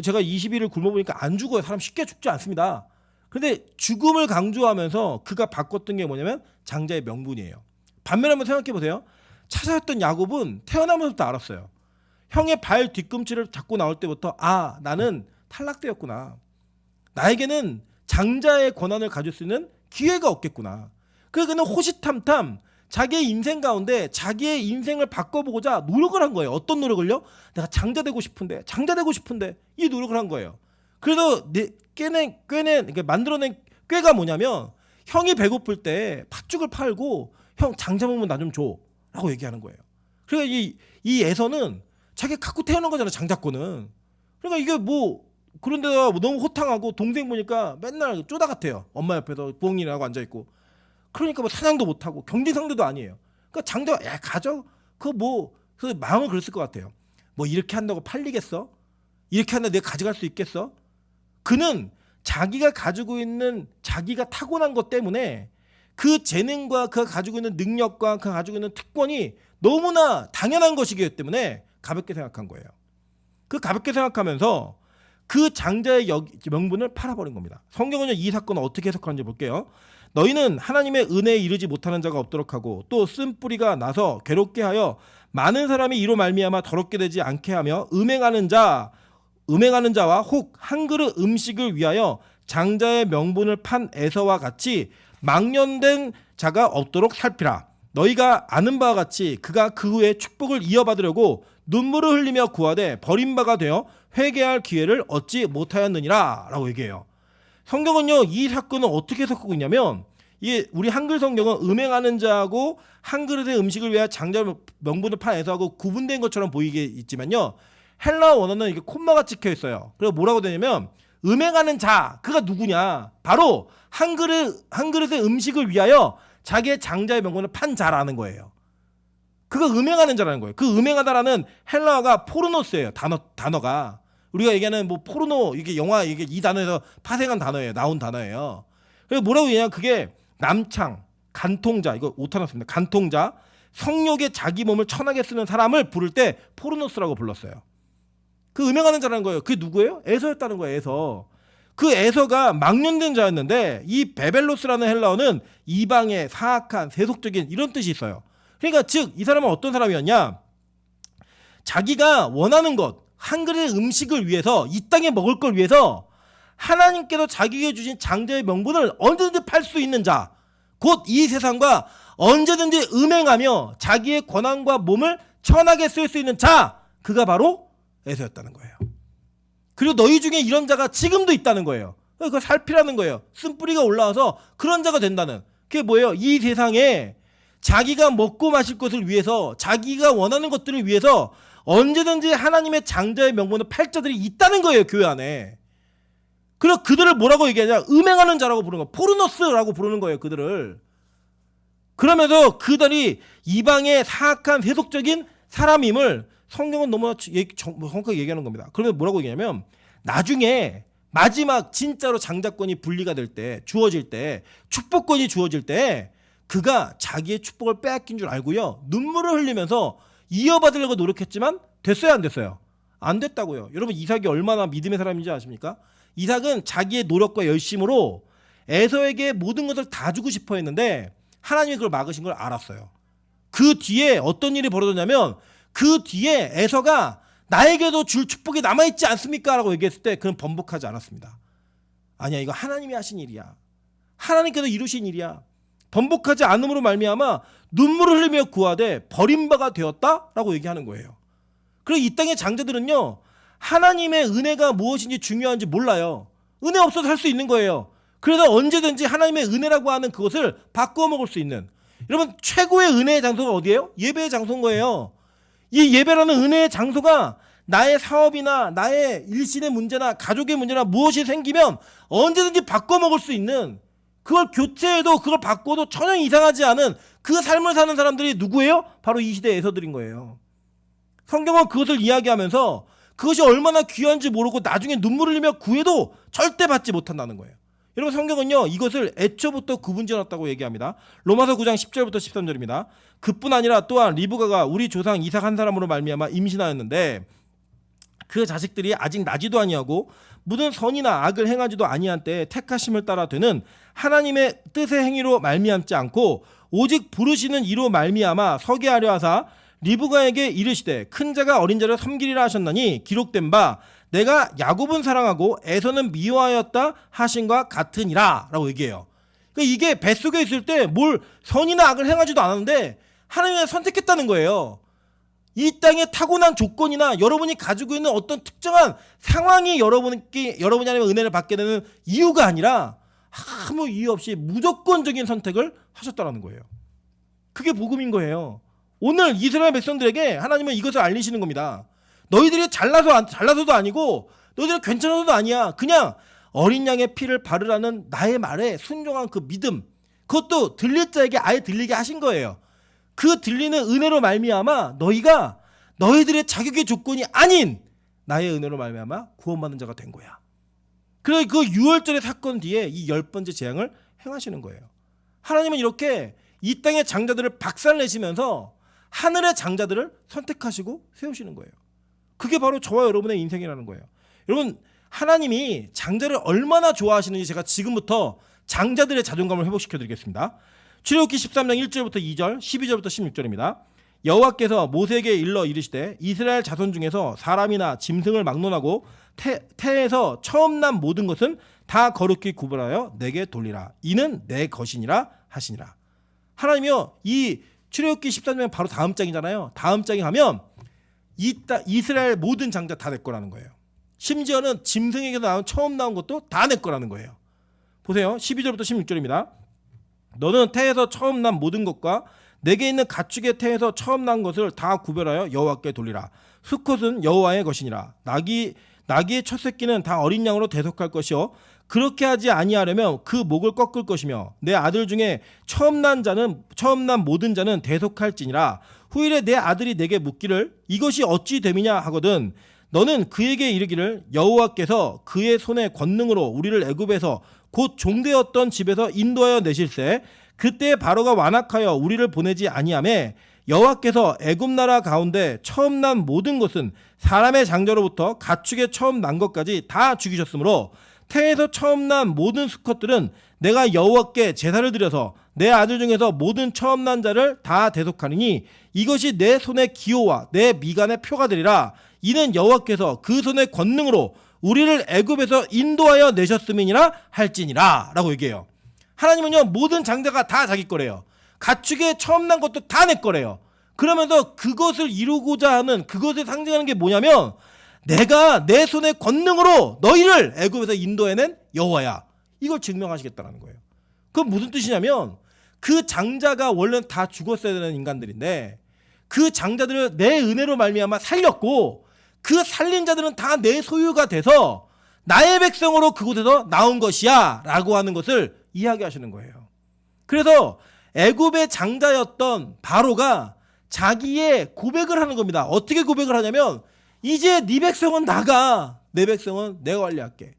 제가 20일을 굶어보니까 안 죽어요. 사람 쉽게 죽지 않습니다. 그런데 죽음을 강조하면서 그가 바꿨던 게 뭐냐면 장자의 명분이에요. 반면에 한번 생각해 보세요. 찾아왔던 야곱은 태어나면서부터 알았어요. 형의 발 뒤꿈치를 잡고 나올 때부터 아, 나는 탈락되었구나. 나에게는 장자의 권한을 가질 수 있는 기회가 없겠구나. 그래서 그는 호시탐탐 자기의 인생 가운데 자기의 인생을 바꿔보고자 노력을 한 거예요. 어떤 노력을요? 내가 장자 되고 싶은데 이 노력을 한 거예요. 그래서 꿰낸 그러니까 만들어낸 꾀가 뭐냐면 형이 배고플 때 팥죽을 팔고 형 장자 먹으면 나 좀 줘 라고 얘기하는 거예요. 그러니까 이 에서는 자기가 갖고 태어난 거잖아, 장자권은. 그러니까 이게 뭐 그런데다 너무 호탕하고 동생 보니까 맨날 쪼다 같아요. 엄마 옆에서 부엉이라고 앉아있고. 그러니까 뭐 사냥도 못하고 경제상대도 아니에요. 그러니까 장자가 야 가져? 그 마음을 그랬을 것 같아요. 뭐 이렇게 한다고 팔리겠어? 이렇게 한다고 내가 가져갈 수 있겠어? 그는 자기가 가지고 있는 자기가 타고난 것 때문에 그 재능과 그가 가지고 있는 능력과 그가 가지고 있는 특권이 너무나 당연한 것이기 때문에 가볍게 생각한 거예요. 그 가볍게 생각하면서 그 장자의 명분을 팔아버린 겁니다. 성경은요, 이 사건을 어떻게 해석하는지 볼게요. 너희는 하나님의 은혜에 이르지 못하는 자가 없도록 하고 또 쓴뿌리가 나서 괴롭게 하여 많은 사람이 이로 말미암아 더럽게 되지 않게 하며 음행하는 자와 혹 한 그릇 음식을 위하여 장자의 명분을 판 에서와 같이 망령된 자가 없도록 살피라. 너희가 아는 바와 같이 그가 그 후에 축복을 이어받으려고 눈물을 흘리며 구하되 버림바가 되어 회개할 기회를 얻지 못하였느니라 라고 얘기해요. 성경은요, 이 사건을 어떻게 해석하고 있냐면 이게 우리 한글 성경은 음행하는 자하고 한 그릇의 음식을 위하여 장자의 명분을 판 에서하고 구분된 것처럼 보이게 있지만요, 헬라어 원어는 이게 콤마가 찍혀 있어요. 그래서 뭐라고 되냐면 음행하는 자, 그가 누구냐? 바로 한 그릇의 음식을 위하여 자기의 장자의 명분을 판 자라는 거예요. 그가 음행하는 자라는 거예요. 그 음행하다라는 헬라어가 포르노스예요. 단어가 우리가 얘기하는 뭐 포르노, 이게 영화, 이게 이 단어에서 파생한 단어예요. 나온 단어예요. 그래서 뭐라고 얘기하냐면 그게 남창, 간통자, 이거 오타 났습니다. 간통자, 성욕에 자기 몸을 천하게 쓰는 사람을 부를 때 포르노스라고 불렀어요. 그 음행하는 자라는 거예요. 그게 누구예요? 에서였다는 거예요. 에서. 그 에서가 망령된 자였는데 이 베벨로스라는 헬라어는 이방의 사악한 세속적인 이런 뜻이 있어요. 그러니까 즉 이 사람은 어떤 사람이었냐? 자기가 원하는 것, 한 그릇의 음식을 위해서, 이 땅에 먹을 걸 위해서 하나님께서 자기에게 주신 장자의 명분을 언제든지 팔 수 있는 자, 곧 이 세상과 언제든지 음행하며 자기의 권한과 몸을 천하게 쓸 수 있는 자, 그가 바로 에서였다는 거예요. 그리고 너희 중에 이런 자가 지금도 있다는 거예요. 그걸 살피라는 거예요. 쓴뿌리가 올라와서 그런 자가 된다는. 그게 뭐예요? 이 세상에 자기가 먹고 마실 것을 위해서, 자기가 원하는 것들을 위해서 언제든지 하나님의 장자의 명분을 팔 자들이 있다는 거예요. 교회 안에. 그리고 그들을 뭐라고 얘기하냐? 음행하는 자라고 부르는 거예요. 포르노스라고 부르는 거예요. 그들을. 그러면서 그들이 이방의 사악한 세속적인 사람임을 성경은 너무 정확하게 얘기하는 겁니다. 그러면 뭐라고 얘기하냐면 나중에 마지막 진짜로 장자권이 분리가 될 때, 주어질 때, 축복권이 주어질 때 그가 자기의 축복을 빼앗긴 줄 알고요, 눈물을 흘리면서 이어받으려고 노력했지만 됐어요, 안 됐어요? 안 됐다고요. 여러분, 이삭이 얼마나 믿음의 사람인지 아십니까? 이삭은 자기의 노력과 열심으로 에서에게 모든 것을 다 주고 싶어 했는데 하나님이 그걸 막으신 걸 알았어요. 그 뒤에 어떤 일이 벌어졌냐면 그 뒤에 에서가 나에게도 줄 축복이 남아있지 않습니까? 라고 얘기했을 때 그는 번복하지 않았습니다. 아니야, 이거 하나님이 하신 일이야. 하나님께서 이루신 일이야. 번복하지 않음으로 말미암아 눈물을 흘리며 구하되 버림바가 되었다라고 얘기하는 거예요. 그리고 이 땅의 장자들은요, 하나님의 은혜가 무엇인지 중요한지 몰라요. 은혜 없어서 할 수 있는 거예요. 그래서 언제든지 하나님의 은혜라고 하는 그것을 바꾸어 먹을 수 있는, 여러분 최고의 은혜의 장소가 어디예요? 예배의 장소인 거예요. 이 예배라는 은혜의 장소가 나의 사업이나 나의 일신의 문제나 가족의 문제나 무엇이 생기면 언제든지 바꿔 먹을 수 있는, 그걸 교체해도 그걸 바꿔도 전혀 이상하지 않은 그 삶을 사는 사람들이 누구예요? 바로 이 시대의 에서들인 거예요. 성경은 그것을 이야기하면서 그것이 얼마나 귀한지 모르고 나중에 눈물을 흘리며 구해도 절대 받지 못한다는 거예요. 여러분 성경은요, 이것을 애초부터 구분지어놨다고 얘기합니다. 로마서 9장 10절부터 13절입니다. 그뿐 아니라 또한 리브가가 우리 조상 이삭 한 사람으로 말미암아 임신하였는데 그 자식들이 아직 나지도 아니하고 무슨 선이나 악을 행하지도 아니한 때에 택하심을 따라 되는 하나님의 뜻의 행위로 말미암지 않고 오직 부르시는 이로 말미암아 서게 하려 하사 리브가에게 이르시되 큰 자가 어린 자를 섬기리라 하셨나니 기록된 바 내가 야곱은 사랑하고 에서는 미워하였다 하신과 같으니라 라고 얘기해요. 그러니까 이게 뱃속에 있을 때 뭘 선이나 악을 행하지도 않았는데 하나님이 선택했다는 거예요. 이 땅의 타고난 조건이나 여러분이 가지고 있는 어떤 특정한 상황이 여러분이 하나님의 은혜를 받게 되는 이유가 아니라 아무 이유 없이 무조건적인 선택을 하셨다는 거예요. 그게 복음인 거예요. 오늘 이스라엘 백성들에게 하나님은 이것을 알리시는 겁니다. 너희들이 잘나서도 아니고 너희들이 괜찮아서도 아니야. 그냥 어린 양의 피를 바르라는 나의 말에 순종한 그 믿음, 그것도 들릴 자에게 아예 들리게 하신 거예요. 그 들리는 은혜로 말미암아 너희가 너희들의 자격의 조건이 아닌 나의 은혜로 말미암아 구원받는 자가 된 거야. 그래서 그 유월절의 사건 뒤에 이 10번째 재앙을 행하시는 거예요. 하나님은 이렇게 이 땅의 장자들을 박살내시면서 하늘의 장자들을 선택하시고 세우시는 거예요. 그게 바로 저와 여러분의 인생이라는 거예요. 여러분 하나님이 장자를 얼마나 좋아하시는지 제가 지금부터 장자들의 자존감을 회복시켜 드리겠습니다. 출애굽기 13장 1절부터 2절 12절부터 16절입니다. 여호와께서 모세에게 일러 이르시되 이스라엘 자손 중에서 사람이나 짐승을 막론하고 태에서 처음 난 모든 것은 다 거룩히 구분하여 내게 돌리라. 이는 내 것이니라 하시니라. 하나님이요, 이 출애굽기 13장 바로 다음 장이잖아요. 다음 장에 가면 이스라엘 모든 장자 다 내 거라는 거예요. 심지어는 짐승에게서 처음 나온 것도 다 내 거라는 거예요. 보세요. 12절부터 16절입니다. 너는 태에서 처음 난 모든 것과 내게 있는 가축의 태에서 처음 난 것을 다 구별하여 여호와께 돌리라. 수컷은 여호와의 것이니라. 나귀의 첫 새끼는 다 어린 양으로 대속할 것이요 그렇게 하지 아니하려면 그 목을 꺾을 것이며 내 아들 중에 처음 난 모든 자는 대속할지니라. 후일에 내 아들이 내게 묻기를 이것이 어찌 됨이냐 하거든 너는 그에게 이르기를 여호와께서 그의 손의 권능으로 우리를 애굽에서 곧 종되었던 집에서 인도하여 내실세 그때 바로가 완악하여 우리를 보내지 아니하매 여호와께서 애굽 나라 가운데 처음 난 모든 것은 사람의 장자로부터 가축의 처음 난 것까지 다 죽이셨으므로 태에서 처음 난 모든 수컷들은 내가 여호와께 제사를 드려서 내 아들 중에서 모든 처음 난 자를 다 대속하리니 이것이 내 손의 기호와 내 미간의 표가 되리라. 이는 여호와께서 그 손의 권능으로 우리를 애굽에서 인도하여 내셨음이니라 할지니라 라고 얘기해요. 하나님은요, 모든 장자가 다 자기 거래요. 가축의 처음 난 것도 다 내 거래요. 그러면서 그것을 이루고자 하는, 그것을 상징하는 게 뭐냐면 내가 내 손의 권능으로 너희를 애굽에서 인도해낸 여호와야. 이걸 증명하시겠다는 거예요. 그건 무슨 뜻이냐면 그 장자가 원래는 다 죽었어야 되는 인간들인데 그 장자들을 내 은혜로 말미암아 살렸고 그 살린 자들은 다 내 소유가 돼서 나의 백성으로 그곳에서 나온 것이야 라고 하는 것을 이야기하시는 거예요. 그래서 애굽의 장자였던 바로가 자기의 고백을 하는 겁니다. 어떻게 고백을 하냐면 이제 네 백성은 나가, 내 백성은 내가 관리할게.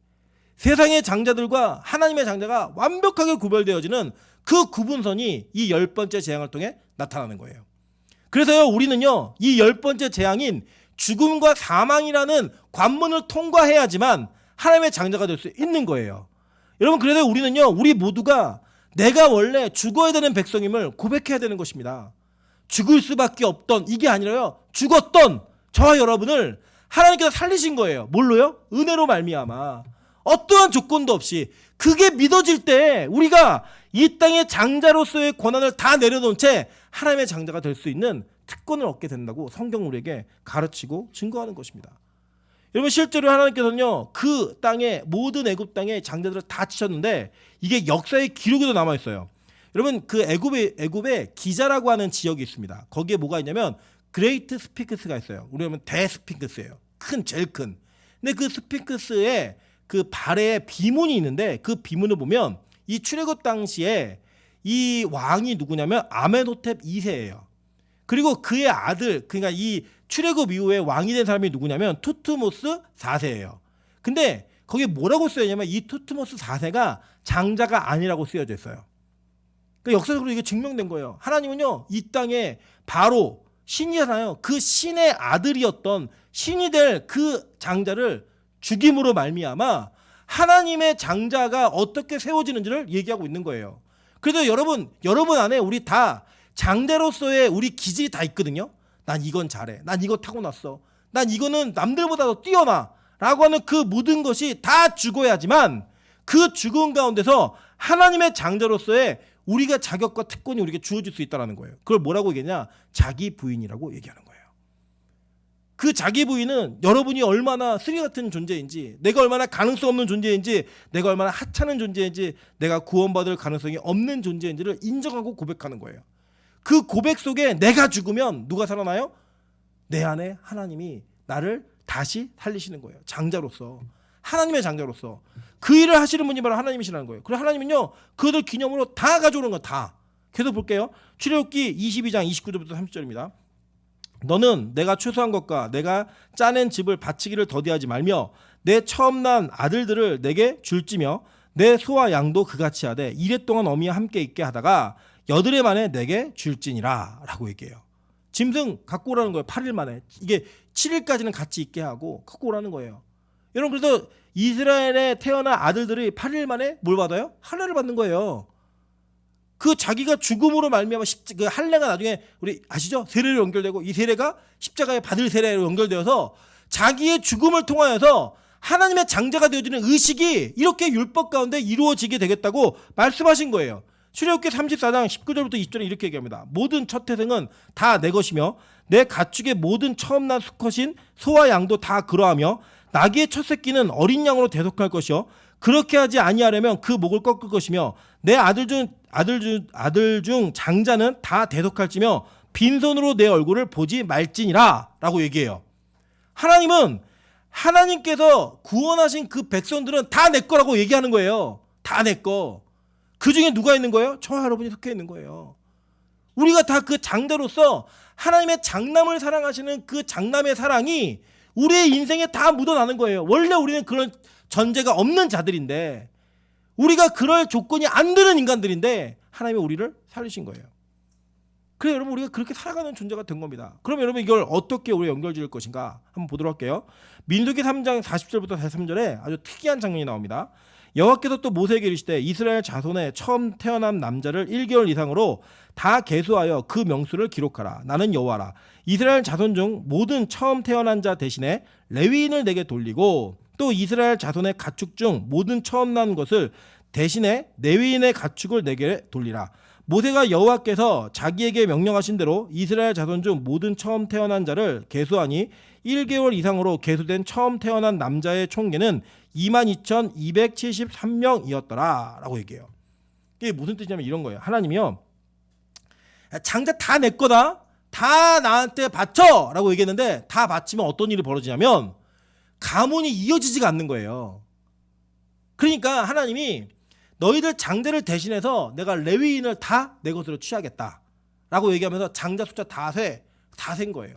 세상의 장자들과 하나님의 장자가 완벽하게 구별되어지는 그 구분선이 이 10번째 재앙을 통해 나타나는 거예요. 그래서요, 우리는요, 이 10번째 재앙인 죽음과 사망이라는 관문을 통과해야지만 하나님의 장자가 될 수 있는 거예요. 여러분, 그래서 우리는요, 우리 모두가 내가 원래 죽어야 되는 백성임을 고백해야 되는 것입니다. 죽을 수밖에 없던, 이게 아니라요, 죽었던 저와 여러분을 하나님께서 살리신 거예요. 뭘로요? 은혜로 말미암아. 어떠한 조건도 없이. 그게 믿어질 때 우리가 이 땅의 장자로서의 권한을 다 내려놓은 채 하나님의 장자가 될 수 있는 특권을 얻게 된다고 성경 우리에게 가르치고 증거하는 것입니다. 여러분 실제로 하나님께서는요 그 땅의 모든 애굽 땅의 장자들을 다 치셨는데 이게 역사의 기록에도 남아 있어요. 여러분 그 애굽에 기자라고 하는 지역이 있습니다. 거기에 뭐가 있냐면 그레이트 스핑크스가 있어요. 우리 하면 대스핑크스예요. 제일 큰. 근데 그 스핑크스에 그 발에 비문이 있는데 그 비문을 보면 이 출애굽 당시에 이 왕이 누구냐면 아멘호텝 2세예요. 그리고 그의 아들, 그러니까 이 출애굽 이후에 왕이 된 사람이 누구냐면 투트모스 4세예요. 근데 거기에 뭐라고 쓰여있냐면 이 투트모스 4세가 장자가 아니라고 쓰여져 있어요. 그러니까 역사적으로 이게 증명된 거예요. 하나님은요 이 땅에 바로 신이잖아요. 그 신의 아들이었던 신이 될 그 장자를 죽임으로 말미암아 하나님의 장자가 어떻게 세워지는지를 얘기하고 있는 거예요. 그래서 여러분 안에 우리 다 장자로서의 우리 기질이 다 있거든요. 난 이건 잘해. 난 이거 타고났어. 난 이거는 남들보다 더 뛰어나. 라고 하는 그 모든 것이 다 죽어야지만 그 죽음 가운데서 하나님의 장자로서의 우리가 자격과 특권이 우리에게 주어질 수 있다는 거예요. 그걸 뭐라고 얘기하냐? 자기 부인이라고 얘기하는 거예요. 그 자기 부인은 여러분이 얼마나 쓰리 같은 존재인지, 내가 얼마나 가능성 없는 존재인지, 내가 얼마나 하찮은 존재인지, 내가 구원받을 가능성이 없는 존재인지를 인정하고 고백하는 거예요. 그 고백 속에 내가 죽으면 누가 살아나요? 내 안에 하나님이 나를 다시 살리시는 거예요. 장자로서. 하나님의 장자로서. 그 일을 하시는 분이 바로 하나님이시라는 거예요. 그리고 하나님은요 그들 기념으로 다 가져오는 거 다. 계속 볼게요. 출애굽기 22장 29절부터 30절입니다. 너는 내가 추수한 것과 내가 짜낸 집을 바치기를 더디하지 말며 내 처음 난 아들들을 내게 줄지며 내 소와 양도 그같이 하되 이래 동안 어미와 함께 있게 하다가 여드레 만에 내게 줄지니라 라고 얘기해요. 짐승 갖고 오라는 거예요. 8일 만에. 이게 7일까지는 같이 있게 하고 갖고 오라는 거예요. 여러분 그래서 이스라엘에 태어난 아들들이 8일 만에 뭘 받아요? 할례를 받는 거예요. 그 자기가 죽음으로 말미암아 그 할례가 나중에 우리 아시죠? 세례로 연결되고 이 세례가 십자가에 받을 세례로 연결되어서 자기의 죽음을 통하여서 하나님의 장자가 되어지는 의식이 이렇게 율법 가운데 이루어지게 되겠다고 말씀하신 거예요. 출애굽기 34장 19절부터 20절에 이렇게 얘기합니다. 모든 첫 태생은 다 내 것이며 내 가축의 모든 처음 난 수컷인 소와 양도 다 그러하며 나귀의 첫 새끼는 어린 양으로 대속할 것이요 그렇게 하지 아니하려면 그 목을 꺾을 것이며 내 아들 중 장자는 다 대속할지며 빈손으로 내 얼굴을 보지 말지니라 라고 얘기해요. 하나님은 하나님께서 구원하신 그 백성들은 다 내 거라고 얘기하는 거예요. 다 내 거. 그 중에 누가 있는 거예요? 저와 여러분이 속해 있는 거예요. 우리가 다 그 장자로서 하나님의 장남을 사랑하시는 그 장남의 사랑이 우리의 인생에 다 묻어나는 거예요. 원래 우리는 그런 전제가 없는 자들인데 우리가 그럴 조건이 안 되는 인간들인데 하나님이 우리를 살리신 거예요. 그래 여러분 우리가 그렇게 살아가는 존재가 된 겁니다. 그럼 여러분 이걸 어떻게 우리 연결 지을 것인가 한번 보도록 할게요. 민수기 3장 40절부터 43절에 아주 특이한 장면이 나옵니다. 여호와께서 또 모세에게 이르시되 이스라엘 자손의 처음 태어난 남자를 1개월 이상으로 다 계수하여 그 명수를 기록하라. 나는 여호와라. 이스라엘 자손 중 모든 처음 태어난 자 대신에 레위인을 내게 돌리고 또 이스라엘 자손의 가축 중 모든 처음 난 것을 대신에 레위인의 가축을 내게 돌리라. 모세가 여호와께서 자기에게 명령하신 대로 이스라엘 자손 중 모든 처음 태어난 자를 계수하니 1개월 이상으로 계수된 처음 태어난 남자의 총계는 22,273명이었더라 라고 얘기해요. 이게 무슨 뜻이냐면 이런 거예요. 하나님이요 장자 다 내 거다, 다 나한테 바쳐 라고 얘기했는데 다 바치면 어떤 일이 벌어지냐면 가문이 이어지지가 않는 거예요. 그러니까 하나님이 너희들 장자를 대신해서 내가 레위인을 다 내 것으로 취하겠다 라고 얘기하면서 장자 숫자 다 센 거예요.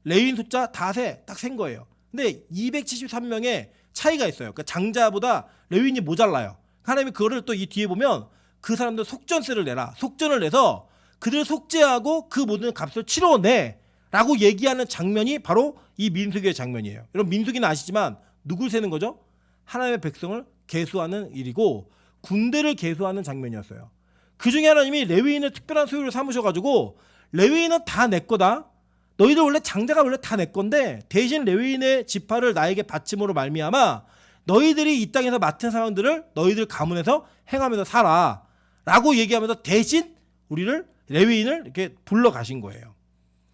레위인 숫자 다 딱 센 거예요. 근데 273명의 차이가 있어요. 그러니까 장자보다 레위인이 모자라요. 하나님이 그거를 또 이 뒤에 보면 그 사람들 속전세를 내라. 속전을 내서 그들을 속죄하고 그 모든 값을 치러내 라고 얘기하는 장면이 바로 이 민수기의 장면이에요. 여러분 민수기는 아시지만 누굴 세는 거죠? 하나님의 백성을 계수하는 일이고 군대를 계수하는 장면이었어요. 그 중에 하나님이 레위인을 특별한 소유를 삼으셔가지고 레위인은 다 내 거다. 너희들 원래 장자가 원래 다 내 건데 대신 레위인의 지파를 나에게 바침으로 말미암아 너희들이 이 땅에서 맡은 사명들을 너희들 가문에서 행하면서 살아 라고 얘기하면서 대신 우리를 레위인을 이렇게 불러 가신 거예요.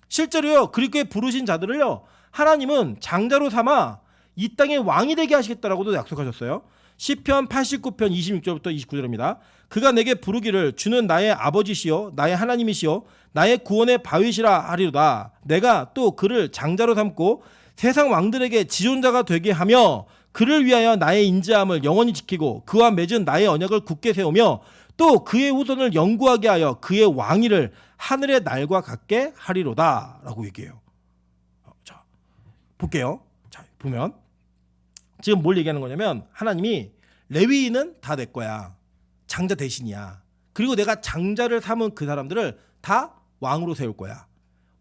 실제로요, 그리스도에 부르신 자들을요, 하나님은 장자로 삼아 이 땅의 왕이 되게 하시겠다라고도 약속하셨어요. 시편 89편 26절부터 29절입니다. 그가 내게 부르기를 주는 나의 아버지시요 나의 하나님이시요 나의 구원의 바위시라 하리로다. 내가 또 그를 장자로 삼고 세상 왕들에게 지존자가 되게 하며 그를 위하여 나의 인자함을 영원히 지키고 그와 맺은 나의 언약을 굳게 세우며 또 그의 후손을 영구하게 하여 그의 왕위를 하늘의 날과 같게 하리로다 라고 얘기해요. 자, 볼게요. 자, 보면 지금 뭘 얘기하는 거냐면 하나님이 레위인은 다 내 거야. 장자 대신이야. 그리고 내가 장자를 삼은 그 사람들을 다 왕으로 세울 거야.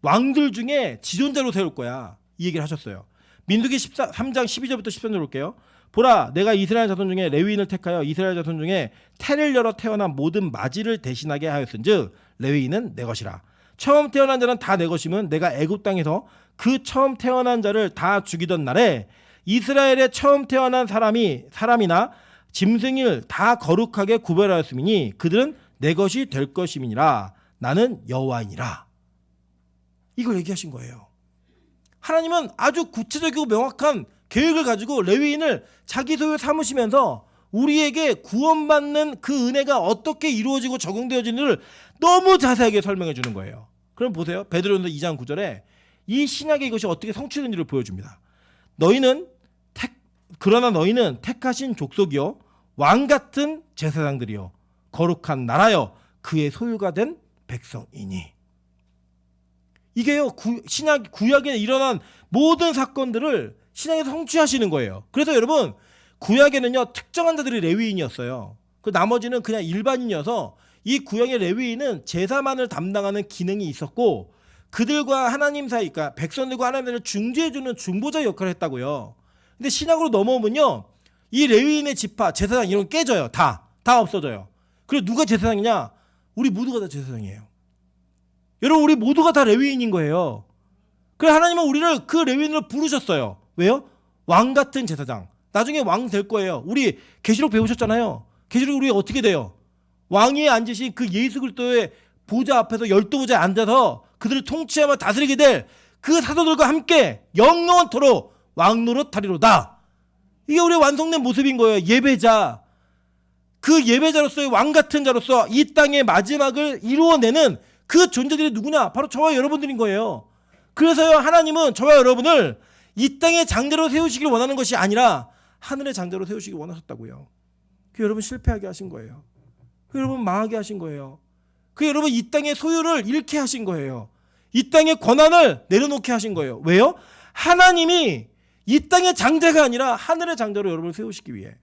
왕들 중에 지존자로 세울 거야. 이 얘기를 하셨어요. 민수기 3장 12절부터 13절 볼게요. 보라, 내가 이스라엘 자손 중에 레위인을 택하여 이스라엘 자손 중에 태를 열어 태어난 모든 마지를 대신하게 하였은즉 레위인은 내 것이라. 처음 태어난 자는 다 내 것이면 내가 애굽 땅에서 그 처음 태어난 자를 다 죽이던 날에 이스라엘의 처음 태어난 사람이나 짐승을 다 거룩하게 구별하였음이니 그들은 내 것이 될 것임이니라. 나는 여호와이니라. 이걸 얘기하신 거예요. 하나님은 아주 구체적이고 명확한 계획을 가지고 레위인을 자기 소유 삼으시면서 우리에게 구원받는 그 은혜가 어떻게 이루어지고 적용되어지는지를 너무 자세하게 설명해 주는 거예요. 그럼 보세요. 베드로전서 2장 9절에 이 신약의 이것이 어떻게 성취되는지를 보여줍니다. 그러나 너희는 택하신 족속이요 왕 같은 제사장들이요 거룩한 나라요 그의 소유가 된 백성이니. 이게요, 구약에 일어난 모든 사건들을 신약에서 성취하시는 거예요. 그래서 여러분, 구약에는요 특정한 자들이 레위인이었어요. 그 나머지는 그냥 일반인이어서 이 구약의 레위인은 제사만을 담당하는 기능이 있었고 그들과 하나님 사이, 그러니까 백성들과 하나님을 중재해주는 중보자 역할을 했다고요. 근데 신약으로 넘어오면요, 이 레위인의 지파, 제사장 이런 거 깨져요. 다 없어져요. 그리고 누가 제사장이냐? 우리 모두가 다 제사장이에요. 여러분, 우리 모두가 다 레위인인 거예요. 그래서 하나님은 우리를 그 레위인으로 부르셨어요. 왜요? 왕 같은 제사장. 나중에 왕 될 거예요. 우리 계시록 배우셨잖아요. 계시록 우리 어떻게 돼요? 왕위에 앉으신 그 예수 그리스도의 보좌 앞에서 12보좌에 앉아서 그들을 통치하며 다스리게 될 그 사도들과 함께 영원토록 왕노릇하리로다. 이게 우리 완성된 모습인 거예요. 예배자. 그 예배자로서의 왕 같은 자로서 이 땅의 마지막을 이루어내는 그 존재들이 누구냐? 바로 저와 여러분들인 거예요. 그래서요, 하나님은 저와 여러분을 이 땅의 장자로 세우시길 원하는 것이 아니라 하늘의 장자로 세우시길 원하셨다고요. 그 여러분 실패하게 하신 거예요. 그 여러분 망하게 하신 거예요. 그 여러분 이 땅의 소유를 잃게 하신 거예요. 이 땅의 권한을 내려놓게 하신 거예요. 왜요? 하나님이 이 땅의 장자가 아니라 하늘의 장자로 여러분을 세우시기 위해.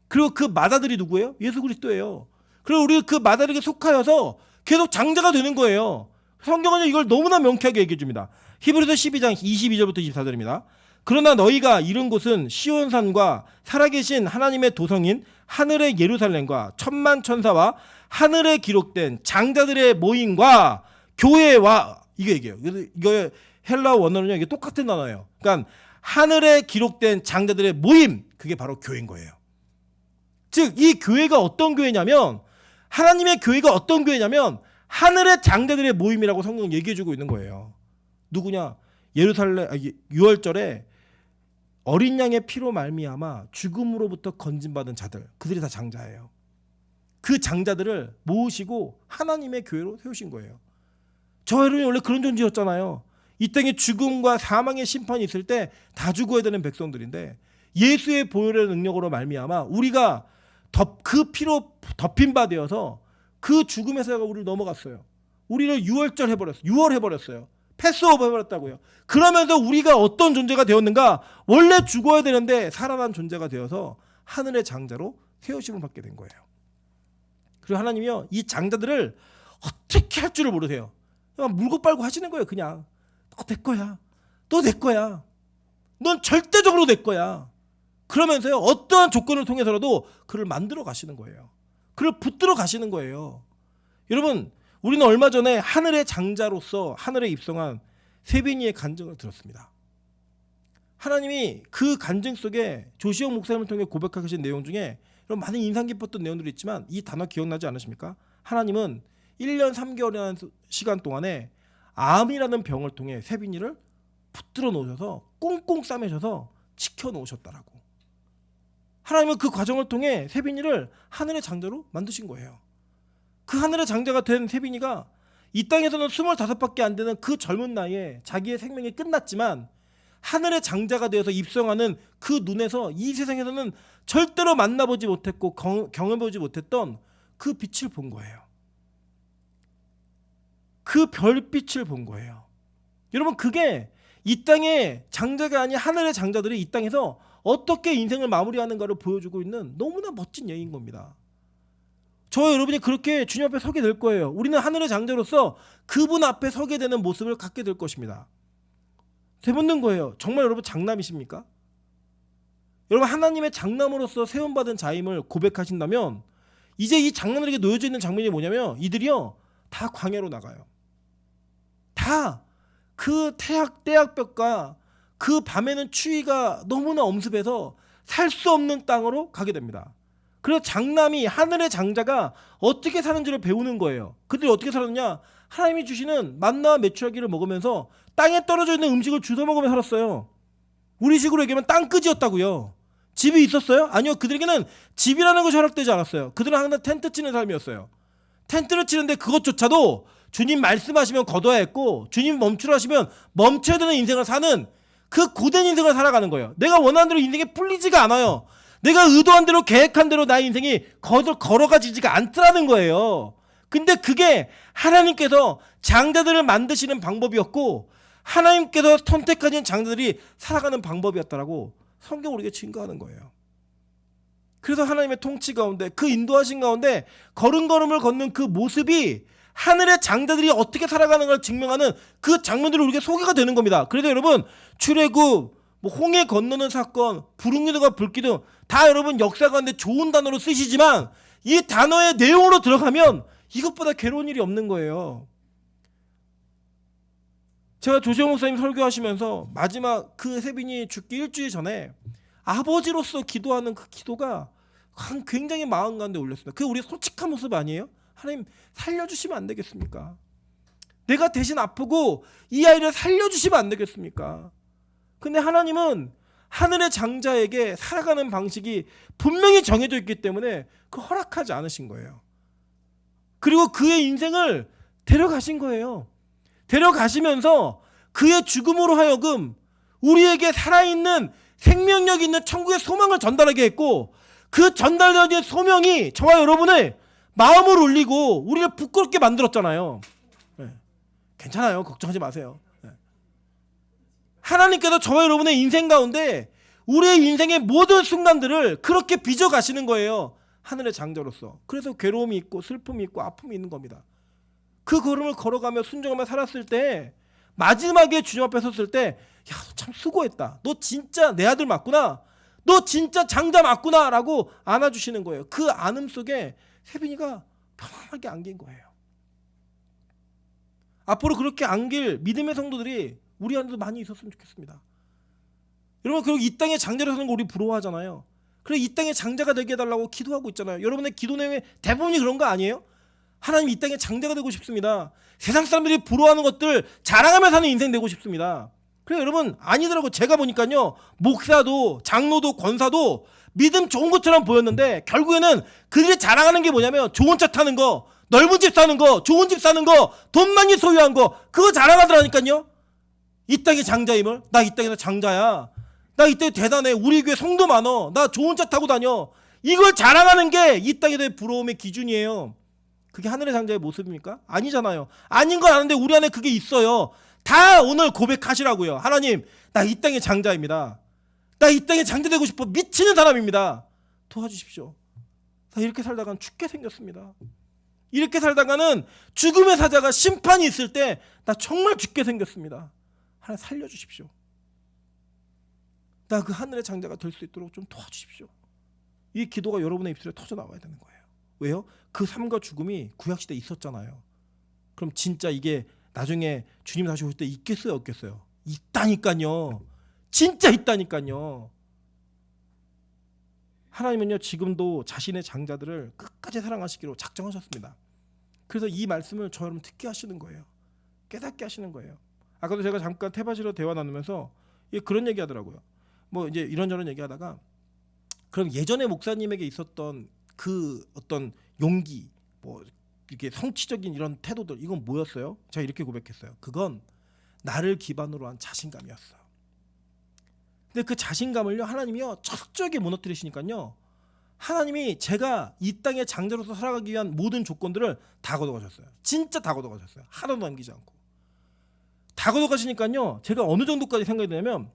그리고 그 마다들이 누구예요? 예수 그리스도예요. 그리고 우리 그 마다들에게 속하여서 계속 장자가 되는 거예요. 성경은 이걸 너무나 명쾌하게 얘기해 줍니다. 히브리서 12장 22절부터 24절입니다. 그러나 너희가 이른 곳은 시온산과 살아계신 하나님의 도성인 하늘의 예루살렘과 천만 천사와 하늘에 기록된 장자들의 모임과 교회와, 이게 얘기해요. 이거 헬라어 원어는요, 이게 똑같은 단어예요. 그러니까 하늘에 기록된 장자들의 모임, 그게 바로 교회인 거예요. 즉 이 교회가 어떤 교회냐면, 하나님의 교회가 어떤 교회냐면 하늘의 장자들의 모임이라고 성경은 얘기해주고 있는 거예요. 누구냐? 예루살렘 6월절에 어린 양의 피로 말미암아 죽음으로부터 건진받은 자들, 그들이 다 장자예요. 그 장자들을 모으시고 하나님의 교회로 세우신 거예요. 저 여러분이 원래 그런 존재였잖아요. 이 땅에 죽음과 사망의 심판이 있을 때 다 죽어야 되는 백성들인데 예수의 보혈의 능력으로 말미암아 우리가 그 피로 덮인 바 되어서 그 죽음에서 우리를 넘어갔어요. 우리를 6월절 해버렸어요. 6월 해버렸어요. 패스오버 해버렸다고요. 그러면서 우리가 어떤 존재가 되었는가? 원래 죽어야 되는데 살아난 존재가 되어서 하늘의 장자로 세우심을 받게 된 거예요. 그리고 하나님이요, 이 장자들을 어떻게 할 줄을 모르세요. 그냥 물고 빨고 하시는 거예요. 그냥 너 내 거야. 너 내 거야. 넌 절대적으로 내 거야. 그러면서요, 어떠한 조건을 통해서라도 그를 만들어 가시는 거예요. 그를 붙들어 가시는 거예요. 여러분, 우리는 얼마 전에 하늘의 장자로서 하늘에 입성한 세빈이의 간증을 들었습니다. 하나님이 그 간증 속에 조시영 목사님을 통해 고백하신 내용 중에 이런 많은 인상 깊었던 내용들이 있지만 이 단어 기억나지 않으십니까? 하나님은 1년 3개월이라는 시간 동안에 암이라는 병을 통해 세빈이를 붙들어 놓으셔서 꽁꽁 싸매셔서 지켜 놓으셨다라고. 하나님은 그 과정을 통해 세빈이를 하늘의 장자로 만드신 거예요. 그 하늘의 장자가 된 세빈이가 이 땅에서는 25밖에 안 되는 그 젊은 나이에 자기의 생명이 끝났지만 하늘의 장자가 되어서 입성하는 그 눈에서 이 세상에서는 절대로 만나보지 못했고 경험해보지 못했던 그 빛을 본 거예요. 그 별빛을 본 거예요. 여러분, 그게 이 땅의 장자가 아닌 하늘의 장자들이 이 땅에서 어떻게 인생을 마무리하는가를 보여주고 있는 너무나 멋진 예인 겁니다. 저와 여러분이 그렇게 주님 앞에 서게 될 거예요. 우리는 하늘의 장자로서 그분 앞에 서게 되는 모습을 갖게 될 것입니다. 되묻는 거예요. 정말 여러분 장남이십니까? 여러분, 하나님의 장남으로서 세움받은 자임을 고백하신다면 이제 이 장남들에게 놓여져 있는 장면이 뭐냐면 이들이요 다 광야로 나가요. 다 그 떼약볕과 그 밤에는 추위가 너무나 엄습해서 살 수 없는 땅으로 가게 됩니다. 그래서 장남이 하늘의 장자가 어떻게 사는지를 배우는 거예요. 그들이 어떻게 살았느냐? 하나님이 주시는 만나와 메추라기를 먹으면서 땅에 떨어져 있는 음식을 주워 먹으며 살았어요. 우리식으로 얘기하면 땅끝이었다고요. 집이 있었어요? 아니요. 그들에게는 집이라는 것이 허락되지 않았어요. 그들은 항상 텐트 치는 삶이었어요. 텐트를 치는데 그것조차도 주님 말씀하시면 거둬야 했고 주님 멈추라 하시면 멈춰야 되는 인생을 사는 그 고된 인생을 살아가는 거예요. 내가 원하는 대로 인생이 풀리지가 않아요. 내가 의도한 대로 계획한 대로 나의 인생이 걸어가지지가 않더라는 거예요. 근데 그게 하나님께서 장자들을 만드시는 방법이었고 하나님께서 선택하신 장자들이 살아가는 방법이었다라고 성경 우리에게 증거하는 거예요. 그래서 하나님의 통치 가운데 그 인도하신 가운데 걸음걸음을 걷는 그 모습이 하늘의 장자들이 어떻게 살아가는 걸 증명하는 그 장면들이 우리에게 소개가 되는 겁니다. 그래서 여러분 출애굽, 홍해 건너는 사건, 부릉기둥과 불기둥 다 여러분 역사 가운데 좋은 단어로 쓰시지만 이 단어의 내용으로 들어가면 이것보다 괴로운 일이 없는 거예요. 제가 조시영 목사님 설교하시면서 마지막 그 세빈이 죽기 일주일 전에 아버지로서 기도하는 그 기도가 굉장히 마음 가운데 올렸습니다. 그게 우리의 솔직한 모습 아니에요? 하나님 살려주시면 안 되겠습니까? 내가 대신 아프고 이 아이를 살려주시면 안 되겠습니까? 근데 하나님은 하늘의 장자에게 살아가는 방식이 분명히 정해져 있기 때문에 그 허락하지 않으신 거예요. 그리고 그의 인생을 데려가신 거예요. 데려가시면서 그의 죽음으로 하여금 우리에게 살아있는 생명력 있는 천국의 소망을 전달하게 했고 그 전달된 소명이 저와 여러분의 마음을 울리고 우리를 부끄럽게 만들었잖아요. 네. 괜찮아요. 걱정하지 마세요. 네. 하나님께서 저와 여러분의 인생 가운데 우리의 인생의 모든 순간들을 그렇게 빚어가시는 거예요. 하늘의 장자로서. 그래서 괴로움이 있고 슬픔이 있고 아픔이 있는 겁니다. 그 걸음을 걸어가며 순종하며 살았을 때 마지막에 주님 앞에 섰을 때 야, 너 참 수고했다. 너 진짜 내 아들 맞구나. 너 진짜 장자 맞구나 라고 안아주시는 거예요. 그 안음 속에 세빈이가 편안하게 안긴 거예요. 앞으로 그렇게 안길 믿음의 성도들이 우리 안에도 많이 있었으면 좋겠습니다. 여러분, 그리고 이 땅에 장자로 사는 거 우리 부러워하잖아요. 그래 이 땅에 장자가 되게 해달라고 기도하고 있잖아요. 여러분의 기도 내용의 대부분이 그런 거 아니에요? 하나님 이 땅에 장자가 되고 싶습니다. 세상 사람들이 부러워하는 것들 자랑하며 사는 인생 되고 싶습니다. 그래 여러분 아니더라고. 제가 보니까요 목사도 장로도 권사도 믿음 좋은 것처럼 보였는데 결국에는 그들이 자랑하는 게 뭐냐면 좋은 차 타는 거, 넓은 집 사는 거, 좋은 집 사는 거, 돈 많이 소유한 거 그거 자랑하더라니까요. 이 땅의 장자임을. 나 이 땅에서 장자야. 나 이 땅에 대단해. 우리 교회 성도 많어. 나 좋은 차 타고 다녀. 이걸 자랑하는 게 이 땅에 대한 부러움의 기준이에요. 그게 하늘의 장자의 모습입니까? 아니잖아요. 아닌 건 아는데 우리 안에 그게 있어요. 다 오늘 고백하시라고요. 하나님 나 이 땅의 장자입니다. 나 이 땅에 장자 되고 싶어 미치는 사람입니다. 도와주십시오. 나 이렇게 살다가는 죽게 생겼습니다. 이렇게 살다가는 죽음의 사자가 심판이 있을 때 나 정말 죽게 생겼습니다. 하나님 살려주십시오. 나 그 하늘의 장자가 될 수 있도록 좀 도와주십시오. 이 기도가 여러분의 입술에 터져 나와야 되는 거예요. 왜요? 그 삶과 죽음이 구약시대에 있었잖아요. 그럼 진짜 이게 나중에 주님 다시 오실 때 있겠어요, 없겠어요? 있다니까요. 진짜 있다니까요. 하나님은요 지금도 자신의 장자들을 끝까지 사랑하시기로 작정하셨습니다. 그래서 이 말씀을 저 여러분 듣게 하시는 거예요. 깨닫게 하시는 거예요. 아까도 제가 잠깐 태바지로 대화 나누면서 그런 얘기 하더라고요. 뭐 이제 이런저런 얘기하다가 그럼 예전에 목사님에게 있었던 그 어떤 용기, 뭐 이렇게 성취적인 이런 태도들 이건 뭐였어요? 제가 이렇게 고백했어요. 그건 나를 기반으로 한 자신감이었어. 근데 그 자신감을요 하나님이요 철저하게 무너뜨리시니까요 하나님이 제가 이 땅의 장자로서 살아가기 위한 모든 조건들을 다 걷어가셨어요. 진짜 다 걷어가셨어요. 하나도 남기지 않고 다 걷어가시니까요 제가 어느 정도까지 생각이 되냐면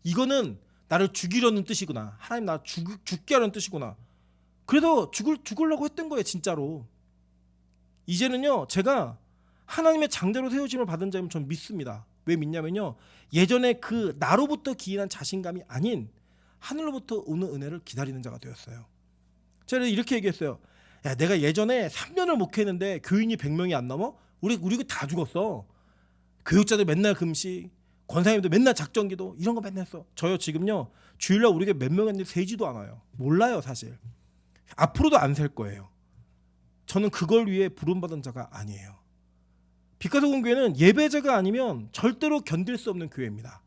이거는 나를 죽이려는 뜻이구나. 하나님 나 죽게 하려는 뜻이구나. 그래서 죽으려고 했던 거예요. 진짜로. 이제는요 제가 하나님의 장자로 세우심을 받은 자면 전 믿습니다. 왜 믿냐면요 예전에 그 나로부터 기인한 자신감이 아닌 하늘로부터 오는 은혜를 기다리는 자가 되었어요. 제가 이렇게 얘기했어요. 야, 내가 예전에 3년을 목회했는데 교인이 100명이 안 넘어? 우리 다 죽었어. 교육자들 맨날 금식, 권사님도 맨날 작정기도 이런 거 맨날 했어. 저요 지금요 주일날 우리 교회 몇 명인지 세지도 않아요. 몰라요 사실. 앞으로도 안 셀 거예요. 저는 그걸 위해 부름받은 자가 아니에요. 빛가서 교회는 예배자가 아니면 절대로 견딜 수 없는 교회입니다.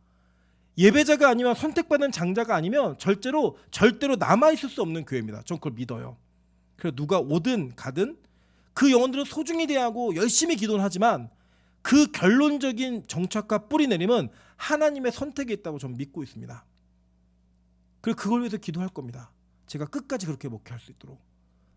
예배자가 아니면 선택받은 장자가 아니면 절대로 남아있을 수 없는 교회입니다. 전 그걸 믿어요. 그래서 누가 오든 가든 그 영혼들은 소중히 대하고 열심히 기도는 하지만 그 결론적인 정착과 뿌리 내림은 하나님의 선택에 있다고 저는 믿고 있습니다. 그리고 그걸 위해서 기도할 겁니다. 제가 끝까지 그렇게 목회할 수 있도록.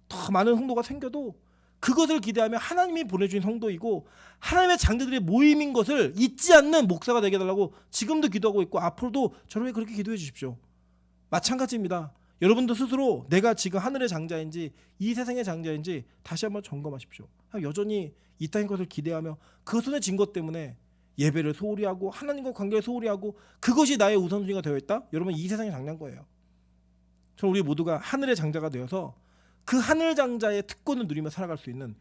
더 많은 성도가 생겨도 그것을 기대하며 하나님이 보내주신 성도이고 하나님의 장자들의 모임인 것을 잊지 않는 목사가 되게 해달라고 지금도 기도하고 있고 앞으로도 저를 위해 그렇게 기도해 주십시오. 마찬가지입니다. 여러분도 스스로 내가 지금 하늘의 장자인지 이 세상의 장자인지 다시 한번 점검하십시오. 여전히 이 땅의 것을 기대하며 그 손에 쥔 것 때문에 예배를 소홀히 하고 하나님과 관계를 소홀히 하고 그것이 나의 우선순위가 되어 있다? 여러분 이 세상의 장자인 거예요. 저는 우리 모두가 하늘의 장자가 되어서 그 하늘 장자의 특권을 누리며 살아갈 수 있는